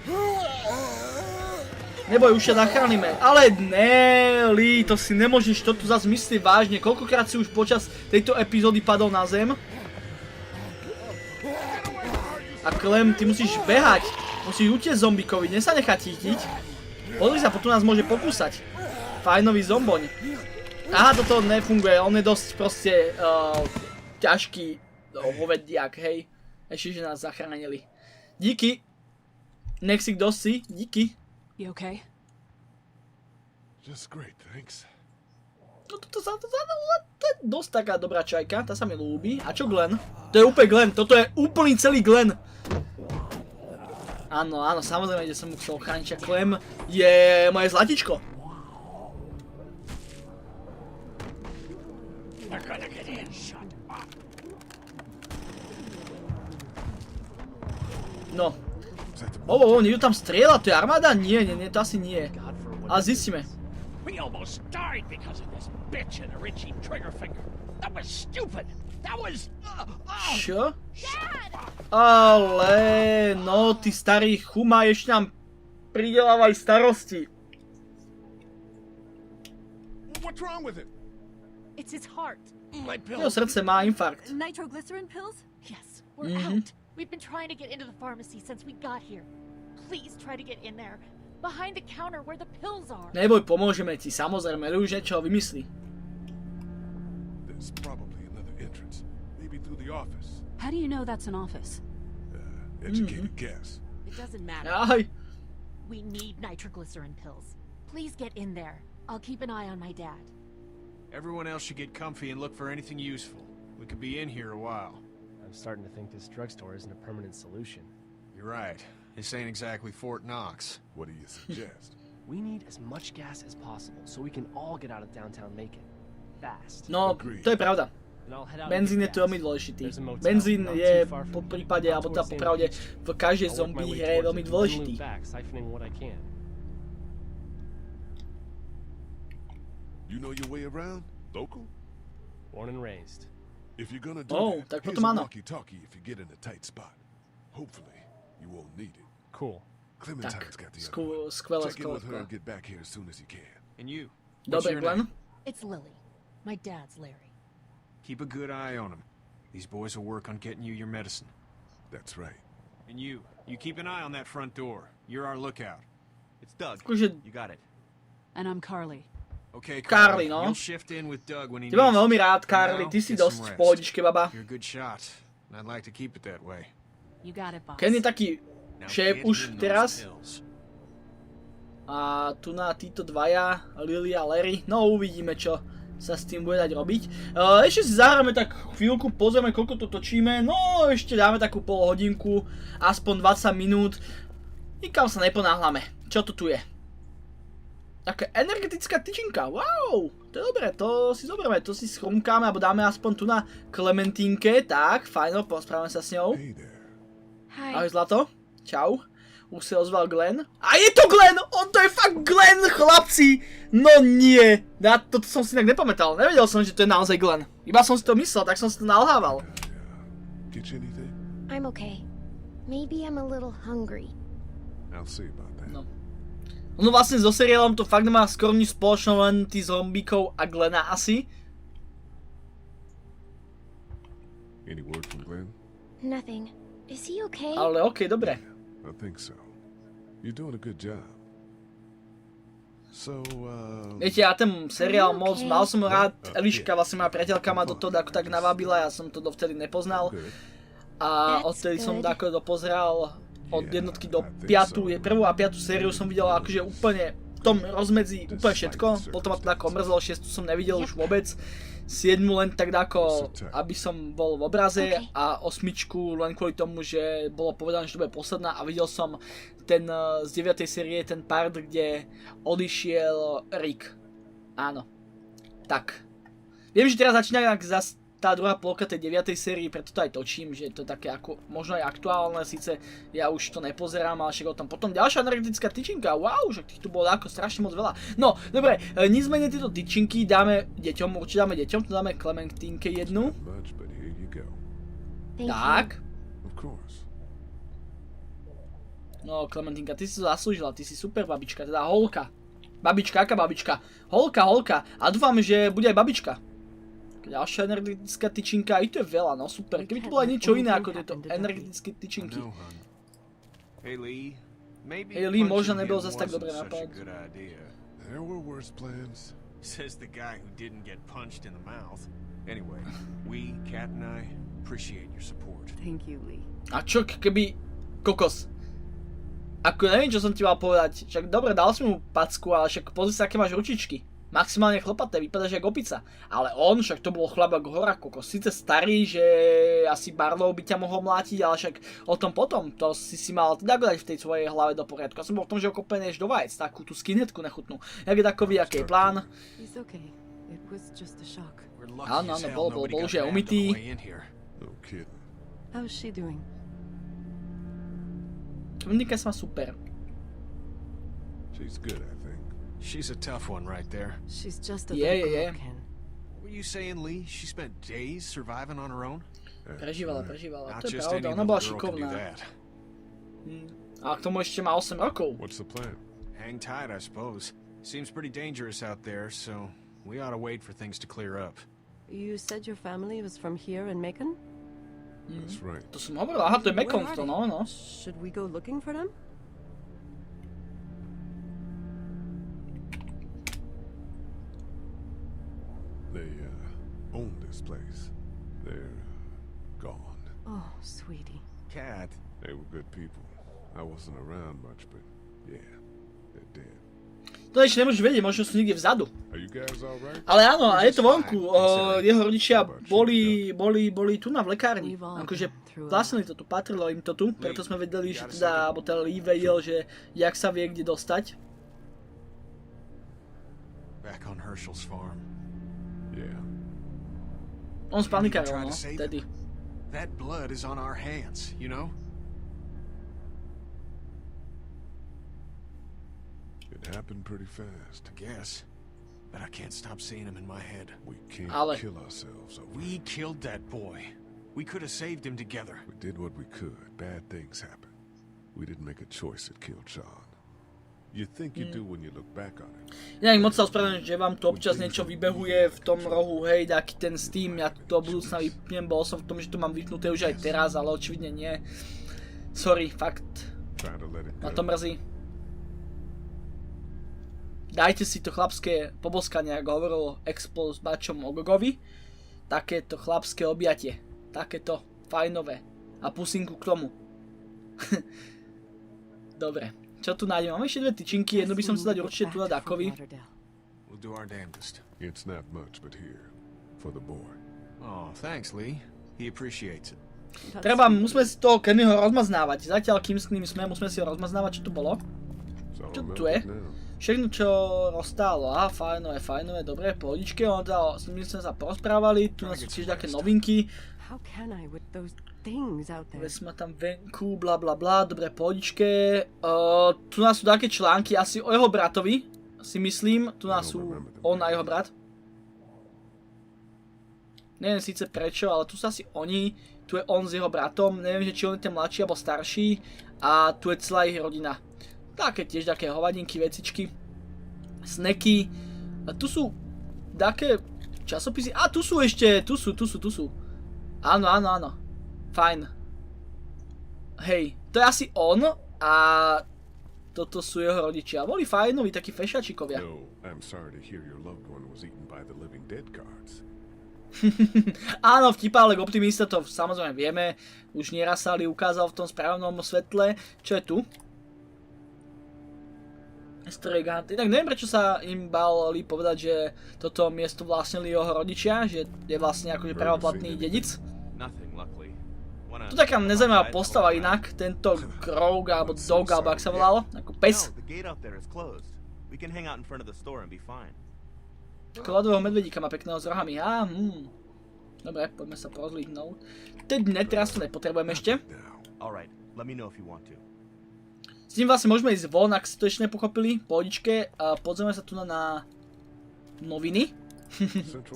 Neboj, už sa zachránime. Ale Nelly, to si nemôžeš to tu zase myslieť vážne. Koľkokrát si už počas tejto epizódy padol na zem? A Clem, ty musíš behať. Musíš utiecť zombíkovi, ne sa nechať chytiť. Pozri sa, potom nás môže pokúsať. Fajnový zomboň. Aha, toto nefunguje, on je dosť proste ťažký hovediak, hej. Ešte, že nás zachránili. Díky. Nexik dosť, díky. You okay? Just great, thanks. No to je dosť taká dobrá čajka, tá sa mi ľúbi. A čo Glenn? To je úplne Glenn, toto je úplný celý Glenn. Áno, samozrejme, že som mu chcel chrániť. A Clem je moje zlatičko. No. Niekto tam strieľa, to je armáda? Nie, to asi nie. Ale zistíme. Čo? Ale, no, ty starý chuma, ešte nám pridelávaj starosti. Jeho srdce má infarkt. Nitroglycerin pills? Yes, we're out. We've been trying to get into the pharmacy since we got here. Please try to get in there. Behind the counter where the pills are. Neboj, pomôžeme ti, samozrejme, už niečo vymyslí. There's probably another entrance. Maybe through the office. How do you know that's an office? Educated guess. It doesn't matter. We need nitroglycerin pills. Please get in there. I'll keep an eye on my dad. Everyone else should get comfy and look for anything useful. We could be in here a while. I'm starting to think this drugstore isn't a permanent solution. You're right. This ain't exactly Fort Knox. What do you suggest? We need as much gas as possible so we can all get out of downtown Macon. Fast. No, to je pravda. Benzín je tu veľmi dôležitý. Benzín je po prípade, alebo teda popravde v každej zombie hre je veľmi dôležitý. You know your way around? Local? Born and raised. If you're gonna do that, here's a walkie-talkie if you get in a tight spot. Hopefully, you won't need it. Cool. Klementýnka's got the other one. Check in with her and get back here as soon as you can. And you? Dobre, Glenn? It's Lily. My dad's Larry. Keep a good eye on him. These boys will work on getting you your medicine. That's right. And you keep an eye on that front door. You're our lookout. It's Doug. You got it. And I'm Carly. Okay, Carly, no? You'll shift in with Doug when he Teba mám needs veľmi you. rád, Carly. Ty si dosť v pohodičke, baba. You're a good shot, and I'd like to keep it that way. You got it, boss. Ken je taký šéf už teraz. A tu na títo dvaja, Lily a Larry, no uvidíme, čo sa s tým bude dať robiť. Ešte si zahráme tak chvíľku, pozrieme, koľko to točíme. No, ešte dáme takú pol hodinku, aspoň 20 minút. Nikam sa neponáhľame. Čo to tu je? Taká energetická tyčinka, wow, to je dobré, to si zoberieme, to si schrumkáme, alebo dáme aspoň tu na Klementýnke, tak, fajno, posprávame sa s ňou. Ahoj zlato, čau. Už sa ozval Glenn. A je to Glenn! On to je fakt Glenn, chlapci! No nie! Ja toto som si inak nepamätal. Nevedel som, že to je naozaj Glenn. Iba som si to myslel, tak som si to nalhával. I'm okay. Maybe I'm a little hungry. I'll see about that. No. No vlastne so seriálom to fakt nemá skoro nič spoločné, len tí zombíkov a Glena asi. Any word from Glenn? Nothing. Is he okay? Ale okej, dobre. I think so. You're doing a good job. So, Viete, ja ten seriál moc, mal som rád. Eliška, vlastne moja priateľka ma do toho tak navábila, ja som to dovtedy nepoznal. A odtedy som to dopozeral od jednotky do 5. Prvú a 5. sériu som videl akože úplne v tom rozmedzi úplne všetko. Potom ma to tako omrzelo, 6. som nevidel už vôbec. 7. len tak ako, aby som bol v obraze a 8. len kvôli tomu, že bolo povedané, že to bude posledná a videl som ten z 9. série, ten part, kde odišiel Rick. Áno. Tak. Viem, že teraz začína zase tá druhá polka tej 9. sérii, preto to aj točím, že je to také ako, možno aj aktuálne, síce ja už to nepozerám, ale však o tom potom ďalšia energetická tyčinka, wow, že tých tu bolo ako strašne moc veľa. No, dobre, nicméně tieto tyčinky dáme deťom, určite dáme deťom, to dáme Klementýnke jednu. Tak. No, Klementýnka, ty si to zaslúžila, ty si super babička, teda holka. Babička, aká babička? Holka. A dúfam, že bude aj babička. Ďalšia energetická tyčinka, i to je veľa, no super. Keby to bolo aj niečo iné ako tieto energetické tyčinky. Hej Lee, možno nebol zase tak dobrý nápad. There were worse plans. Says the guy who didn't get punched in the mouth. Anyway, we, Kat and I, appreciate your support. Thank you, Lee. A čo keby... Kokos. Ako neviem, čo som ti mal povedať. Však dobre, dal som mu packu, ale však pozri sa, aké máš ručičky. Maximálne chlpaté, vypadáš jak opica. Ale on, však to bol chlap ako hora kokos. Sice starý, že asi Barlow by ťa mohol mlátiť, ale však o tom potom. To si mal teda dať v tej svojej hlave do poriadku. Ja som bol v tom, že ho kopeneš do vajec, takú tú skinheadku nechutnú. Jak je takový, aký je plán. Áno, bol už aj umytý. Klementýnka sa má super. She's good, I think. She's a tough one right there. She's just a little girl, Ken. Were you saying, Lee, she spent days surviving on her own? Prežívala. To je pravda, ona bola šikovná. A k tomu ešte má 8 rokov. What's the plan? Hang tight, I suppose. Seems pretty dangerous out there, so we ought to wait for things to clear up. You said your family was from here in Macon? That's right. To som hovoril, aha, to je Macon to, no. Should we go looking for them? They own this place. They're gone. Oh, sweetie. Kat. They were good people. I wasn't around much, but yeah, they're dead. To ešte nemôžeš vedieť, možno sú niekde vzadu. Are you guys all right? Ale áno, a je to vonku. Jeho rodičia boli tu v lekárni. Akože vlastnili to tu, patrilo im to tu, preto sme vedeli, že teda, alebo ten Lee vedel, že jak sa vie kde dostať. Back on Herschel's farm. Yeah. On spanikárol, no, vtedy. That blood is on our hands, you know? It happened pretty fast. I guess. But I can't stop seeing him in my head. We can't kill ourselves over We killed that boy. We could have saved him together. We did what we could. Bad things happen. We didn't make a choice that killed Sean. You think you do when you look back on it. Ja moc sa ospravedlňujem, že vám tu občas niečo vybehuje v tom rohu, hej, taký ten Steam, ja to budúcna vypnem, bol som v tom, že to mám vypnuté už aj teraz, ale očividne nie. Sorry, fakt. Ma to mrzí. Dajte si to chlapské poboskanie, ako hovoril Expo s bačom Ogogovi. Takéto chlapské objatie. Takéto fajnové. A pusinku k tomu. Dobre. Čo tu nájdem? Máme ešte dve tyčinky, jednu by som si dať určite tu dať Dakovi. We'll do our damnedest. It's not much, but here. For the boy. Oh, thanks, Lee. He appreciates it. Musíme si toho Kennyho rozmaznávať. Zatiaľ, kým s ním sme, musíme si ho rozmaznávať, čo tu bolo. Čo tu je? Všechno, čo rozstálo. Aha, fajnové, dobre, pohodičke. Ono teda, s nimi sme sa porozprávali. Tu nás sú tiež také novinky. Vesma tam venku, bla bla bla, dobre, pohodičke. Tu nás sú také články, asi o jeho bratovi, si myslím. Tu nás sú on a jeho brat. Neviem síce prečo, ale tu sú asi oni. Tu je on s jeho bratom, neviem, že či on je ten mladší alebo starší. A tu je celá ich rodina. Také tiež také hovadinky, vecičky, snacky. A tu sú také časopisy. A tu sú ešte, tu sú. Áno. Fajn. Hej, to je asi on a toto sú jeho rodičia. Boli fajnoví, takí fešačikovia. Áno, vtipá, ale optimista to samozrejme vieme. Už nieraz sa ukázal v tom správnom svetle. Čo je tu? Tak neviem, prečo sa im báli povedať, že toto miesto vlastnili jeho rodičia, že je vlastne akože pravoplatný dedic. Tu taká nezaujímavá postava inak, tento Krog alebo Dog, alebo ak sa volalo, ako pes. Čokoládového medvedíka má pekného s rohami, Dobre, poďme sa porozlíhnúť. Teraz to nepotrebujeme ešte. S ním vlastne môžeme ísť von, ak si to ešte nepochopili, pohodičke. Pozrieme sa tu na noviny.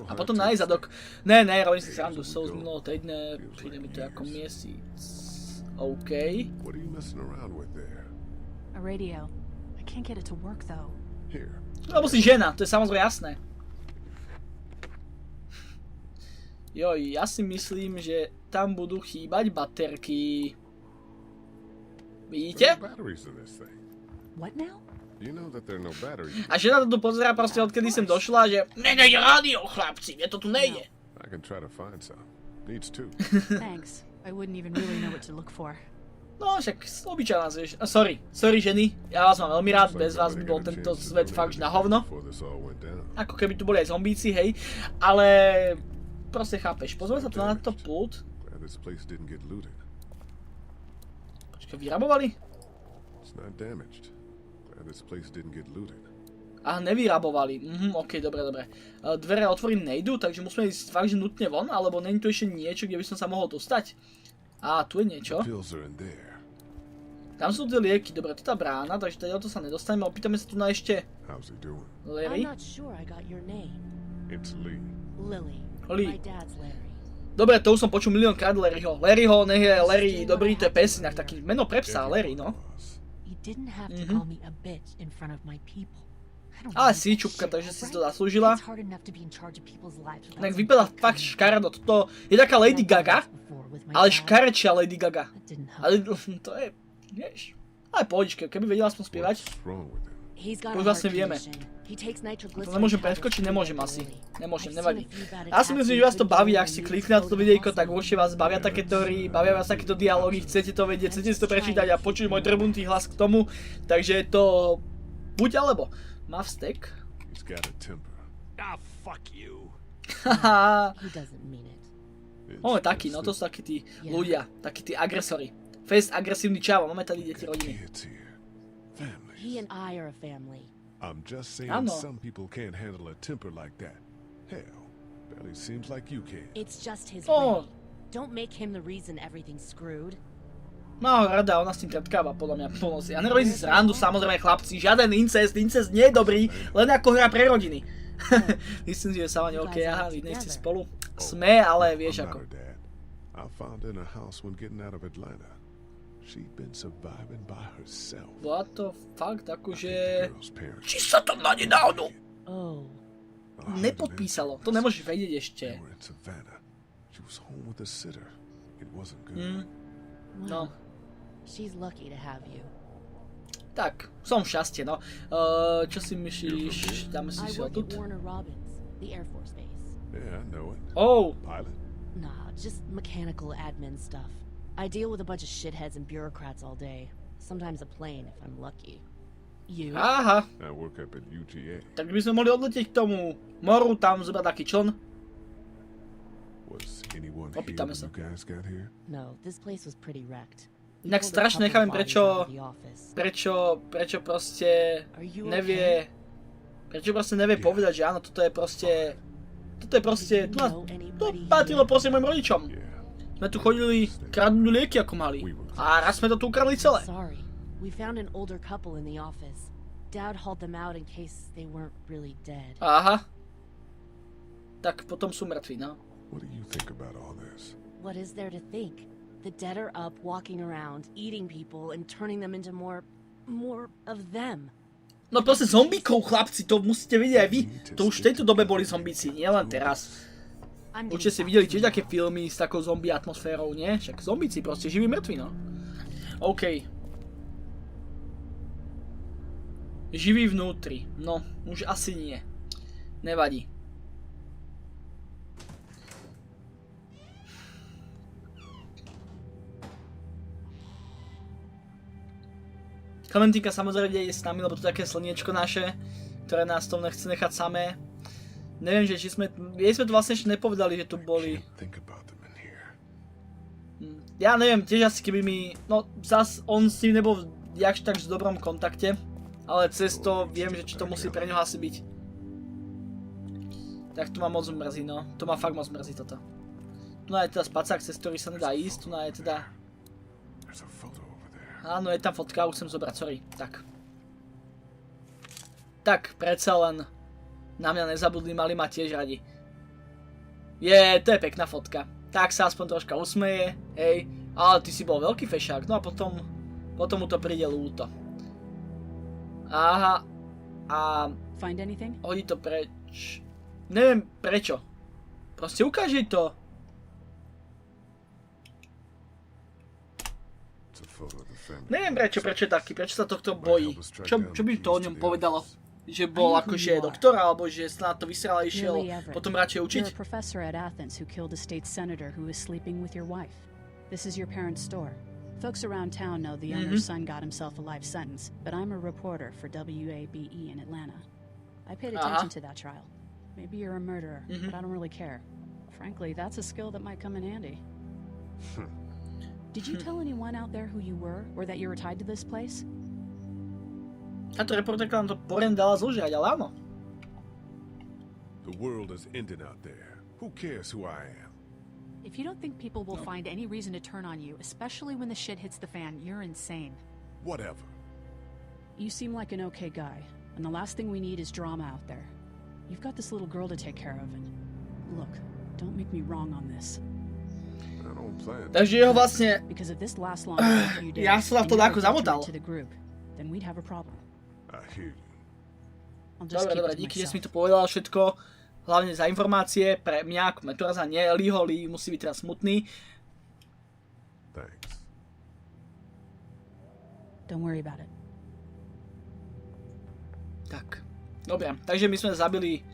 A potom na zadok. Ne, robím si srandu, sú z minulého týdne, príde mi to ako mesiac. OK. Lebo si žena, to je samozrejme jasné. Joj, ja si myslím, že tam budú chýbať baterky. Vidíte? A žena to tu pozerá proste odkedy sem došla, že nejde rádio, chlapci, mne to tu nejde. No však obyčajná vieš. Sorry ženy, ja vás mám veľmi rád, bez vás by bol tento svet fakt na hovno. Ako keby tu boli aj zombíci, hej. Ale proste chápeš, pozor sa tu na to pult. Vyrabovali? A nevyrabovali. Ok, dobre. Dvere otvoriť nejdu, takže musíme ísť fakt, že nutne von, alebo není tu ešte niečo, kde by som sa mohol dostať? Á, tu je niečo. Tam sú tie lieky, dobre, to je tá brána, takže tady o to sa nedostaneme, opýtame sa tu na ešte Larry. Lee. Dobre, to už som počul miliónkrát Larryho. Larryho, nech je Larry dobrý, to je pes, inak taký meno pre psa, Larry, no. Ale si čupka, takže si to zaslúžila. Tak vypadá fakt škaredo, toto je taká Lady Gaga, ale škarečia Lady Gaga. Ale to je, vieš, ale pohodičke, keby vedela aspoň spievať. To už vlastne vieme. To nemôžem preskočiť, nemôžem asi. Nemôžem, nevadí. Ja si myslím, že vás to baví, ak si kliknete na toto videjko, tak určite vás bavia takéto hry, bavia vás takéto dialógy, chcete to vedieť, chcete si to prečítať a počuť môj trbuntý hlas k tomu. Takže je to buď alebo. Mavstek. Haha. Máme taký, no to sú takí tí ľudia, takí tí agresori. Fest agresívny čavo, máme tady deti rodiny. He and I are a family. I'm just saying some people can't handle a temper like that. Hell, barely seems like you can. It's just his way. Don't make him the reason everything's screwed. No, rada, ona s tým trpkáva, podľa mňa pomoci. A nerobím si srandu, samozrejme chlapci, žiaden incest nie je dobrý, len ako hra pre rodiny. Myslím si, že sa vám OK, aha, vy nie ste spolu. Sme, ale vieš ako. I found in a house when getting out of Atlanta. She'd been surviving by herself. What the fuck, akože... Či sa to na nedávno nepodpísalo, to nemôžeš vedieť ešte. No. Tak, som šťastie, no. Čo si myslíš, dáme si ho tu? Oh. Nah, just mechanical admin stuff. I deal with a bunch of shitheads and bureaucrats all day. Sometimes a plane, if I'm lucky. You? Aha. I work up at UTA. Tak by sme mohli odletieť k tomu moru, tam zobrať taký čln. Was anyone Opýtame here sa. when you guys got here? No, this place was pretty wrecked. Inak strašne nechápem, prečo proste nevie... Prečo proste nevie povedať, že áno, toto je proste, to patrilo proste mojim rodičom. Sme tu chodili kradnúť lieky ako mali. A raz sme to tu ukradli celé. Sorry. We found an older couple in the office. Dad hauled them out in case they weren't really dead. Aha. Tak potom sú mŕtvi, no. What do you think about all this? What is there to think? The dead are up, walking around, eating people, and turning them into more of them. No proste zombíkov, chlapci, to musíte vidieť aj vy. To už v tejto dobe boli zombíci, nielen teraz. Určite ste videli tiež také filmy s takou zombie atmosférou, nie? Však zombíci proste živí mŕtvi, no. OK. Živý vnútri. No, už asi nie. Nevadí. Klementýnka samozrejme ide s nami, lebo to je také slniečko naše, ktoré nás to nechce nechať samé. Neviem, že či sme... Jej sme to vlastne ešte nepovedali, že tu boli. Ja neviem, tiež asi keby mi... No, zas on s ním nebol jakž tak v dobrom kontakte. Ale cez to viem, že či to musí pre ňoho asi byť. Tak to ma moc mrzí, no. To ma fakt moc mrzí toto. Tu je teda spacák, cez ktorý sa nedá ísť. Tu je teda... Áno, je tam fotka, už chcem zobrať, sorry. Tak. Tak, predsa len na mňa nezabudli, mali ma tiež radi. To je pekná fotka. Tak sa aspoň troška usmeje, hej. Ale ty si bol veľký fešák, no a potom mu to príde ľúto. Aha. A... Hodí to preč. Neviem prečo. Proste ukáži to. Neviem prečo je taký, prečo sa tohto bojí. Čo by to o ňom povedalo? Že bol akože doktor, alebo že sa na to vysral a išiel potom radšej učiť? You're a professor at Athens who killed a state senator who was sleeping with your wife. This is your parents' store. Folks around town know the owner's son got himself a life sentence, but I'm a reporter for WABE in Atlanta. I paid attention to that trial. Maybe you're a murderer, but I don't really care. Frankly, that's a skill that might come in handy. Did you tell anyone out there who you were, or that you were tied to this place? Táto reportérka nám to poriadne dala zložiať, ale áno. The world is ended out there. Who cares who I am? If you don't think people will find any reason to turn on you, especially when the shit hits the fan, you're insane. Whatever. You seem like an okay guy, and the last thing we need is drama out there. You've got this little girl to take care of, and look, don't make me wrong on this. Takže jeho vlastne... Ja som na to dáko zamotal. Dobre, díky, že si mi to povedal všetko. Hlavne za informácie pre mňa, ako mentora, nie Liho, Lee musí byť teraz smutný. Tak, dobre, takže my sme zabili...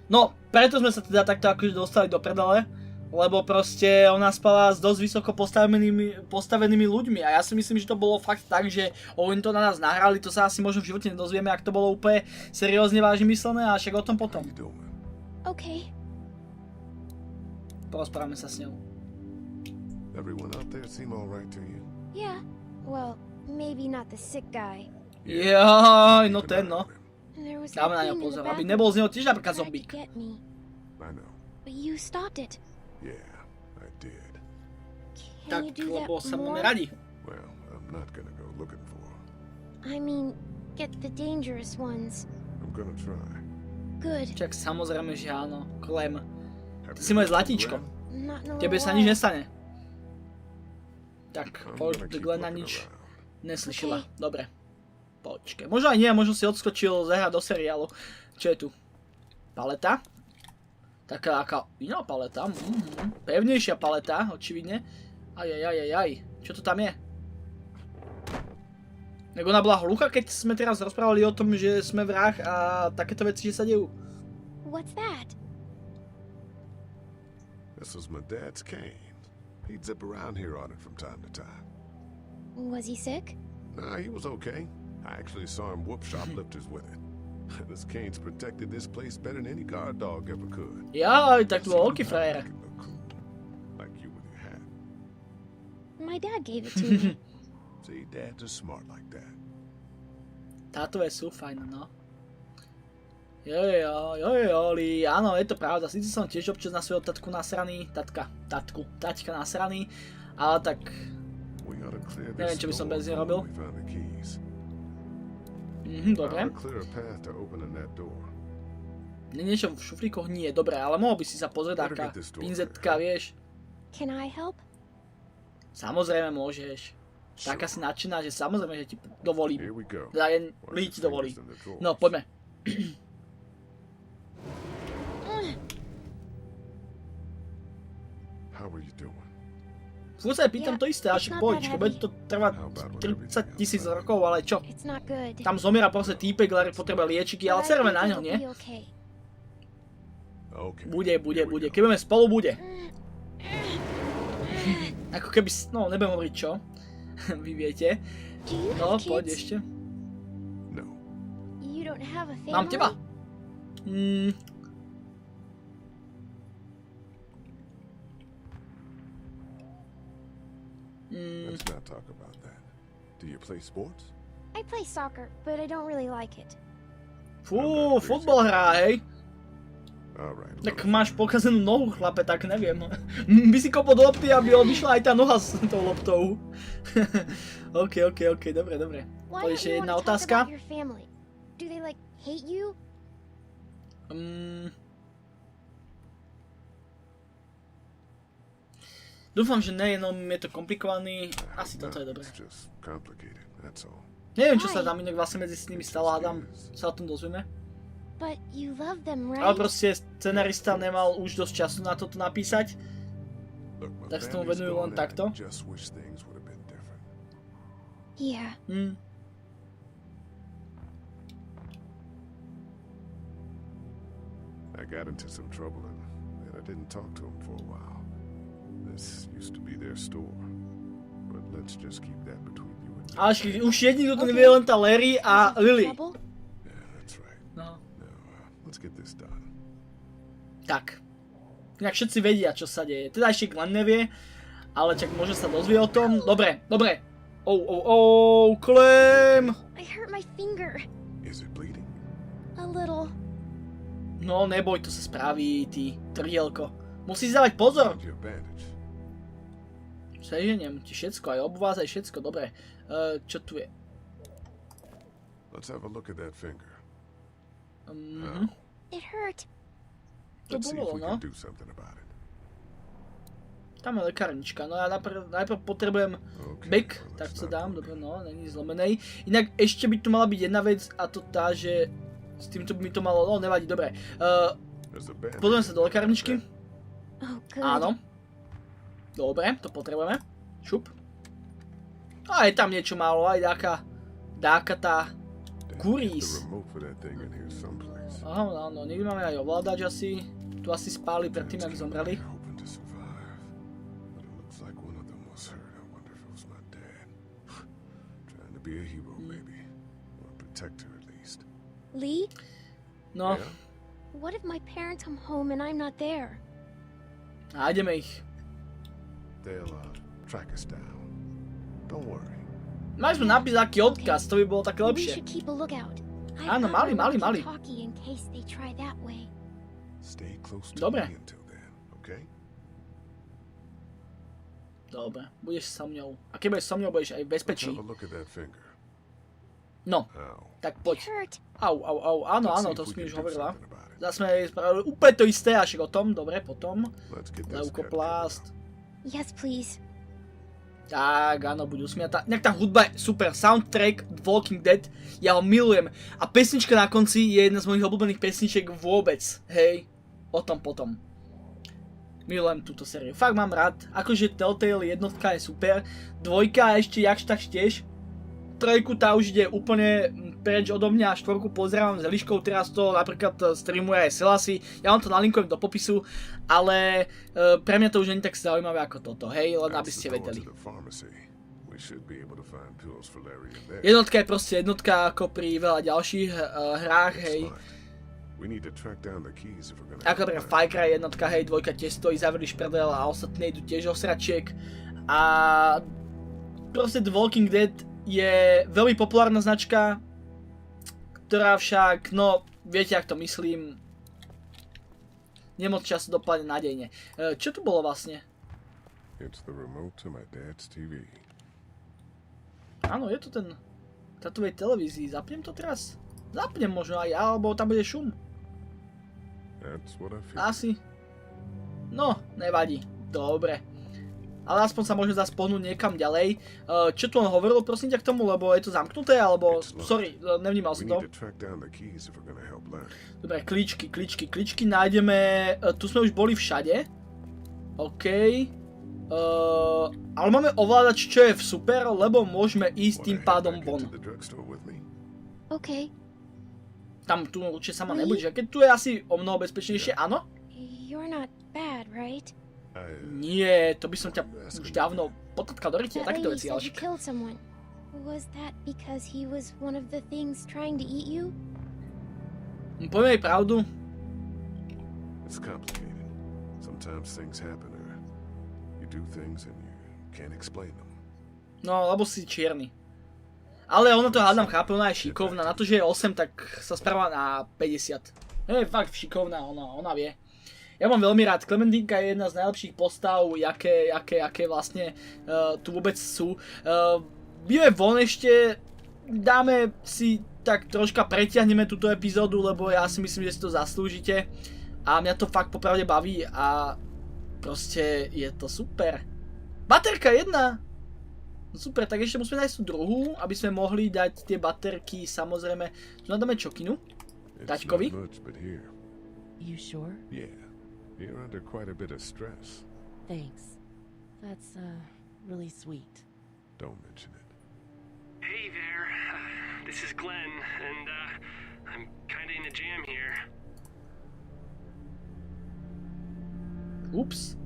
No, preto sme sa teda takto akože dostali do predale. Lebo proste ona spala s dosť vysoko postavenými ľuďmi a ja si myslím, že to bolo fakt tak, že oni to na nás nahrali, to sa asi možno v živote nedozvieme, ak to bolo úplne seriózne vážne myslené a však o tom potom. OK. Porozprávame sa s ňou. Everyone out there seem all right to you? Yeah. Well, maybe not the sick guy. Jaj, no ten no. Dáme na ňo pozor, aby nebol z neho tiež napríklad zombík. I know. But you stopped it. Yeah, I did. Tak, lebo sa máme radi. Well, I'm not gonna go looking for. I mean, get the dangerous ones. I'm gonna try. Good. Čak samozrejme, že áno, Clem. Ty si moje zlatíčko. Tebe sa nič nestane. Tak, poď, Glena nič neslyšela. Dobre. Počkej. Možno aj nie, možno si odskočil zahrať do seriálu. Čo je tu? Paleta? Taká iná paleta, pevnejšia paleta, očividne. Ajajajajaj, čo to tam je? Nek ona bola hluchá, keď sme teraz rozprávali o tom, že sme vrah a takéto veci, že sa dejú. What's that? This was my dad's cane. He'd zip around here on it from time to time. Was he sick? Nah, he was okay. I actually saw him whoop shoplifters with it. This cane's protected this place better than any guard dog ever could. Jaj, tak to bol veľký frajer. Like you with your hat. My dad gave it to me. See, dads are smart like that. Tátové sú fajn, no. Jojoli, áno, je to pravda. Sice som tiež občas na svojho tatku nasraný, taťka nasraný, ale tak... Neviem, čo by som bez nej robil. Dobre. Niečo v šuflíkoch nie je dobré, ale mohol by si sa pozrieť taká pinzetka, vieš. Can I help? Samozrejme môžeš. Taká si nadšená, že samozrejme, že ti dovolím. Teda Lee ti dovolí. No, poďme. Fúr sa pýtam to isté, až poď, bude to trvať 30 000 rokov, ale čo? Tam zomiera proste týpek, ktorý potrebuje liečiky, ale cerme na ňo, nie? Bude. Keď budeme spolu, bude. Ako keby, no, nebudem hovoriť čo. Vy viete. No, poď ešte. Mám teba. Let's not talk about that. Do you play sports? I play soccer, but I don't really like it. Fú, futbal hrá, hej? Tak máš pokazenú nohu, chlape, tak neviem. By si kopol do lopty, aby odišla aj tá noha s tou loptou. OK, dobre. To je ešte jedna otázka. Do they, like, hate you? Dúfam, že ne, jenom je to komplikovaný. Asi toto je dobré. Neviem, čo sa tam inak vlastne medzi s nimi stalo, Adam. Sa o tom dozvieme. Ale proste scenarista nemal už dosť času na toto napísať. Tak sa tomu venujú len takto. Yeah. I got into some trouble and I didn't talk to him for a while. This used to be their store, but let's just keep that between you and me. Až už jediný, kto to nevie, len tá Larry a Lily. Yeah, that's right. No. Now, let's get this done. Tak. Inak všetci vedia, čo sa deje. Teda ešte Clem nevie, ale čak môže sa dozvie o tom. Dobre. Clem! I hurt my finger. Is it bleeding? A little. No, neboj, to sa spraví, ty trdielko. Musíš dávať pozor. Seženiem ti všetko, aj obvaz, aj všetko, dobre. Čo tu je? Let's have a look at that finger. It hurt. To bolo, no. Tam je lekárnička, no ja najprv potrebujem back, tak to dám, dobre, no, není zlomenej. Inak ešte by tu mala byť jedna vec, a to tá, že s týmto by mi to malo, no nevadí, dobre. Pozrieme sa do lekárničky. Áno. Dobre, to potrebujeme. Šup. A je tam niečo málo, aj dáka tá kurís. Áno, niekde máme aj ovládač asi. Tu asi spáli predtým, ak zomreli. Lee? No. What if my parents come home and I'm not there? Nájdeme ich. They'll track us down. Don't worry. Mali sme napísať aký odkaz, to by bolo také lepšie. Áno, mali. Dobre. Dobre, budeš so mňou. A keď budeš so mňou, budeš aj v bezpečí. No, tak poď. Au, áno, to si mi už hovorila. Zase sme spravili úplne to isté, až o tom, dobre, potom. Leukoplast. Yes, please. Tak, áno, buď usmiatá. Inak tá hudba je super, soundtrack The Walking Dead, ja ho milujem. A pesnička na konci je jedna z mojich obľúbených pesničiek vôbec, hej. O tom potom. Milujem túto sériu, fakt mám rád. Akože Telltale jednotka je super, dvojka ešte jakž tak tiež. Trojku tá už ide úplne preč odo mňa, štvorku pozerám s Eliškou, teraz to napríklad streamuje aj Selassie, ja vám to nalinkujem do popisu, ale pre mňa to už nie je tak zaujímavé ako toto, hej, len aby ste vedeli. Jednotka je proste jednotka ako pri veľa ďalších hrách, hej. Ako napríklad Far Cry jednotka, hej, dvojka tiež stojí, zavreli šprdel a ostatní idú tiež o sračiek. A proste The Walking Dead je veľmi populárna značka, ktorá však, no, viete, ak to myslím, nemoc času dopadne nádejne. Čo tu bolo vlastne? It's the remote to my dad's TV. Áno, je to ten tatovej televízii. Zapnem to teraz? Zapnem možno aj ja, alebo tam bude šum. That's what I feel. Asi. No, nevadí. Dobre. Ale aspoň sa môžeme zase pohnúť niekam ďalej. Čo tu on hovoril, prosím ťa, k tomu, lebo je to zamknuté, alebo... Sorry, nevnímal som to. Dobre, kličky nájdeme... Tu sme už boli všade. OK. Ale máme ovládač, čo je super, lebo môžeme ísť tým pádom von. OK. Tam tu určite sama nebudeš, keď tu je asi o mnoho bezpečnejšie, áno? You're not bad, right? Nie, to by som ťa už dávno potatkal do rytia, takéto veci, Aleš. Was that because he was one of the things trying to eat you? Poviem jej pravdu. It's complicated. Sometimes things happen or you do things and you can't explain them. No, lebo si čierny. Ale ona to hádam chápe, ona je šikovná. Na to, že je 8, tak sa správa na 50. Je fakt šikovná, ona vie. Ja mám veľmi rád, Klementýnka je jedna z najlepších postav, aké vlastne tu vôbec sú. Budeme von ešte, dáme si tak troška pretiahneme túto epizódu, lebo ja si myslím, že si to zaslúžite. A mňa to fakt popravde baví a proste je to super. Baterka jedna! Super, tak ešte musíme nájsť tú druhú, aby sme mohli dať tie baterky, samozrejme. Tu nadáme čokinu. Taťkovi. You sure? Yeah. You're under quite a bit of stress. Thanks. That's, really sweet. Don't mention it. Hey there. This is Glenn, and, I'm kinda in a jam here. Oops.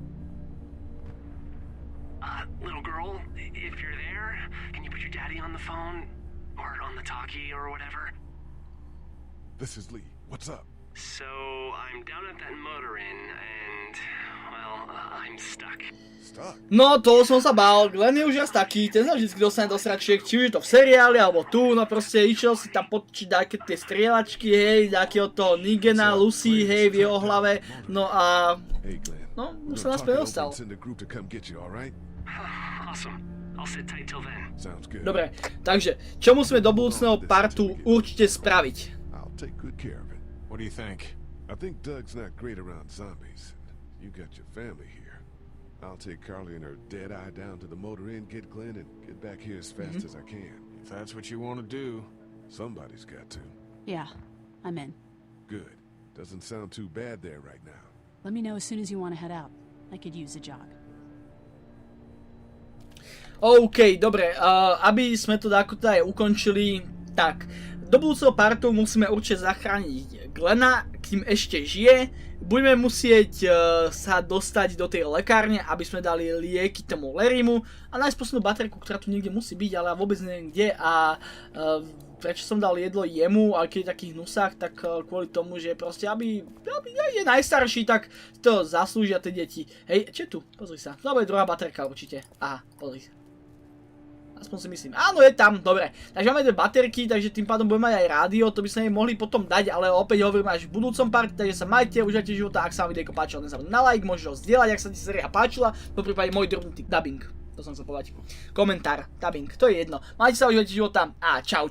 Little girl, if you're there, can you put your daddy on the phone? Or on the talkie, or whatever? This is Lee. What's up? So, I'm down at that motor inn, and, well, I'm stuck. Stuck? No, toho som sa bál. Glenn je už raz taký, ten sa vždycky dostane do sračiek, či už je to v seriáli, alebo tu, no proste išiel si tam podčiť nejaké tie strieľačky, hej, nejakého toho Nigena, Lucy, hej, v jeho hlave, no a... No, už sa nás predostal. Dobre, takže, čo musíme do budúcneho partu určite spraviť? What do you think? I think Doug's not great around zombies. You got your family here. I'll take Carly and her dead eye down to the motor inn, get Glenn, and get back here as fast as I can. If that's what you want to do. Somebody's got to. Yeah, I'm in. Good. Doesn't sound too bad there right now. Let me know as soon as you want to head out. I could use a jog. OK, dobre, aby sme to aj ukončili, tak, do budúceho partu musíme určite zachrániť Glena, kým ešte žije. Budeme musieť sa dostať do tej lekárne, aby sme dali lieky tomu Larrymu a nájsť poslednú baterku, ktorá tu niekde musí byť, ale vôbec neviem kde a prečo som dal jedlo jemu, ale keď je taký hnusák, tak kvôli tomu, že proste, aby je najstarší, tak to zaslúžia tie deti. Hej, čo je tu? Pozri sa. To bude druhá baterka určite. Aha, pozri sa. Aspoň si myslím. Áno, je tam, dobre. Takže máme dve baterky, takže tým pádom budeme mať aj rádio, to by sme mohli potom dať, ale opäť hovorím až v budúcom parte, takže sa majte, užite života, ak sa vám videjko páčilo, nezabudnite na like, môžete ho zdieľať, ak sa ti séria páčila, poprípade môj drobný dubbing, to som chcel povedať. Komentár, dubbing, to je jedno. Majte sa, užite života a čau.